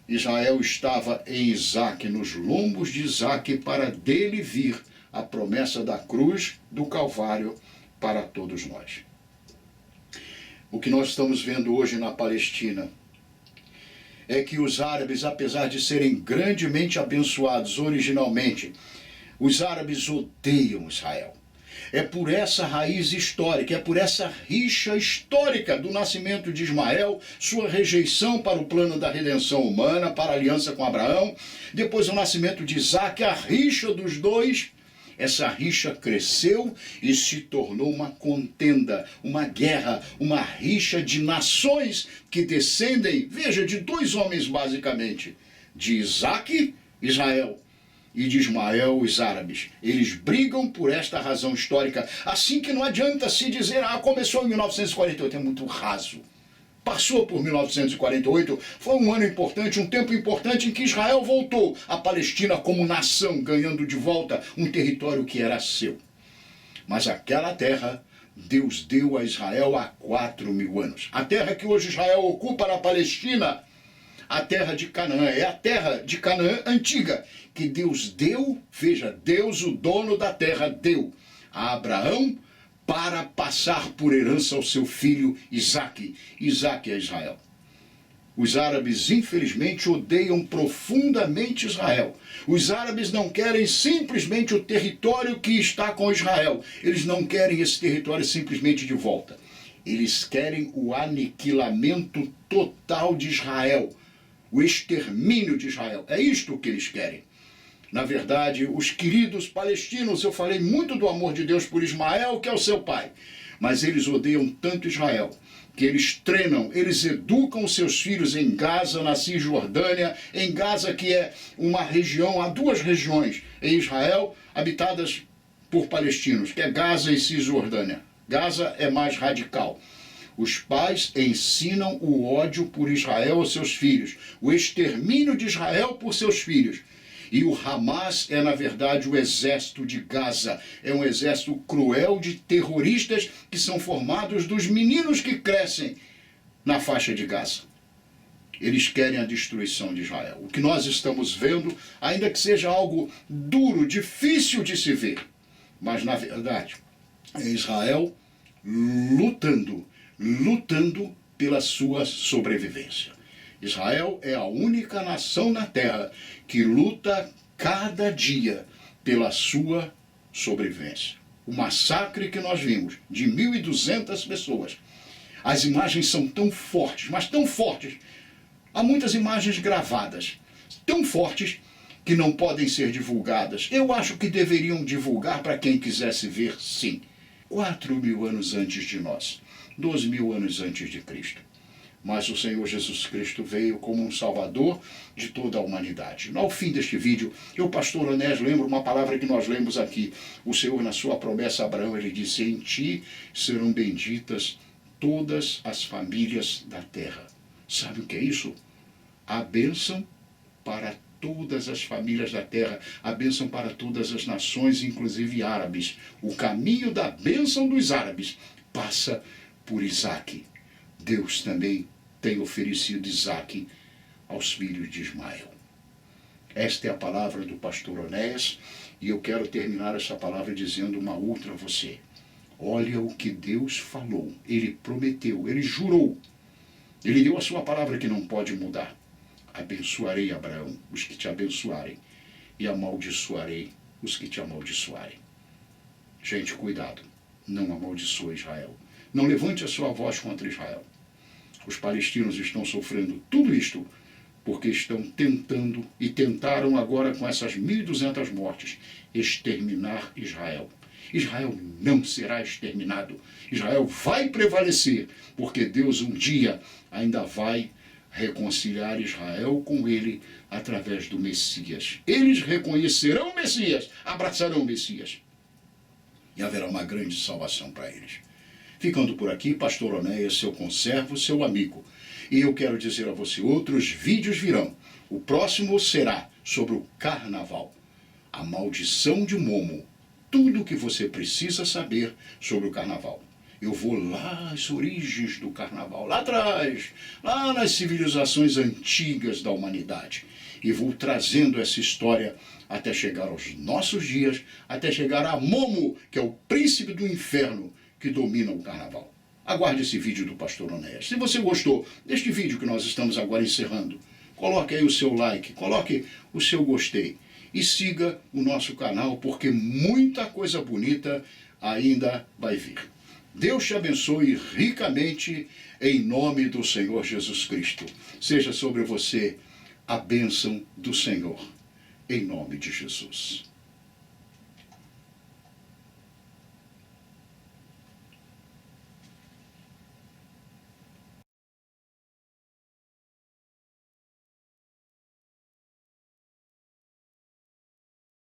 Israel estava em Isaque, nos lombos de Isaque, para dele vir a promessa da cruz do Calvário para todos nós. O que nós estamos vendo hoje na Palestina é que os árabes, apesar de serem grandemente abençoados originalmente, os árabes odeiam Israel. É por essa raiz histórica, é por essa rixa histórica do nascimento de Ismael, sua rejeição para o plano da redenção humana, para a aliança com Abraão, depois o nascimento de Isaque, a rixa dos dois, essa rixa cresceu e se tornou uma contenda, uma guerra, uma rixa de nações que descendem, veja, de dois homens basicamente, de Isaque, Israel, e de Ismael, os árabes. Eles brigam por esta razão histórica. Assim que não adianta se dizer, começou em 1948, é muito raso. Passou por 1948, foi um ano importante, um tempo importante em que Israel voltou à Palestina como nação, ganhando de volta um território que era seu. Mas aquela terra, Deus deu a Israel há 4.000 anos. A terra que hoje Israel ocupa na Palestina, a terra de Canaã, é a terra de Canaã antiga, que Deus deu, veja, Deus, o dono da terra, deu a Abraão para passar por herança ao seu filho Isaque. Isaque é Israel. Os árabes, infelizmente, odeiam profundamente Israel. Os árabes não querem simplesmente o território que está com Israel. Eles não querem esse território simplesmente de volta. Eles querem o aniquilamento total de Israel, o extermínio de Israel. É isto que eles querem. Na verdade, os queridos palestinos, eu falei muito do amor de Deus por Ismael, que é o seu pai, mas eles odeiam tanto Israel, que eles treinam, eles educam seus filhos em Gaza, na Cisjordânia, em Gaza, que é uma região, há duas regiões em Israel habitadas por palestinos, que é Gaza e Cisjordânia. Gaza é mais radical. Os pais ensinam o ódio por Israel aos seus filhos, o extermínio de Israel por seus filhos. E o Hamas é, na verdade, o exército de Gaza. É um exército cruel de terroristas que são formados dos meninos que crescem na faixa de Gaza. Eles querem a destruição de Israel. O que nós estamos vendo, ainda que seja algo duro, difícil de se ver, mas, na verdade, é Israel lutando pela sua sobrevivência. Israel é a única nação na terra que luta cada dia pela sua sobrevivência. O massacre que nós vimos de 1.200 pessoas. As imagens são tão fortes, mas tão fortes. Há muitas imagens gravadas, tão fortes que não podem ser divulgadas. Eu acho que deveriam divulgar para quem quisesse ver, sim. 4.000 anos antes de nós, 2.000 anos antes de Cristo. Mas o Senhor Jesus Cristo veio como um salvador de toda a humanidade. Ao fim deste vídeo, eu, pastor Onés, lembro uma palavra que nós lemos aqui. O Senhor, na sua promessa a Abraão, ele disse, em ti serão benditas todas as famílias da terra. Sabe o que é isso? A bênção para todas as famílias da terra, a bênção para todas as nações, inclusive árabes. O caminho da bênção dos árabes passa por Isaque. Deus também tem oferecido Isaque aos filhos de Ismael. Esta é a palavra do pastor Onés, e eu quero terminar essa palavra dizendo uma outra a você. Olha o que Deus falou, ele prometeu, ele jurou, ele deu a sua palavra que não pode mudar. Abençoarei, Abraão, os que te abençoarem, e amaldiçoarei os que te amaldiçoarem. Gente, cuidado, não amaldiçoe Israel. Não levante a sua voz contra Israel. Os palestinos estão sofrendo tudo isto porque estão tentando, e tentaram agora com essas 1.200 mortes, exterminar Israel. Israel não será exterminado. Israel vai prevalecer, porque Deus um dia ainda vai reconciliar Israel com ele através do Messias. Eles reconhecerão o Messias, abraçarão o Messias. E haverá uma grande salvação para eles. Ficando por aqui, pastor Onéas, seu conservo, seu amigo. E eu quero dizer a você, outros vídeos virão. O próximo será sobre o carnaval. A maldição de Momo. Tudo o que você precisa saber sobre o carnaval. Eu vou lá às origens do carnaval, lá atrás, lá nas civilizações antigas da humanidade. E vou trazendo essa história até chegar aos nossos dias, até chegar a Momo, que é o príncipe do inferno, que domina o carnaval. Aguarde esse vídeo do pastor Onéas. Se você gostou deste vídeo que nós estamos agora encerrando, coloque aí o seu like, coloque o seu gostei e siga o nosso canal, porque muita coisa bonita ainda vai vir. Deus te abençoe ricamente em nome do Senhor Jesus Cristo. Seja sobre você a bênção do Senhor, em nome de Jesus.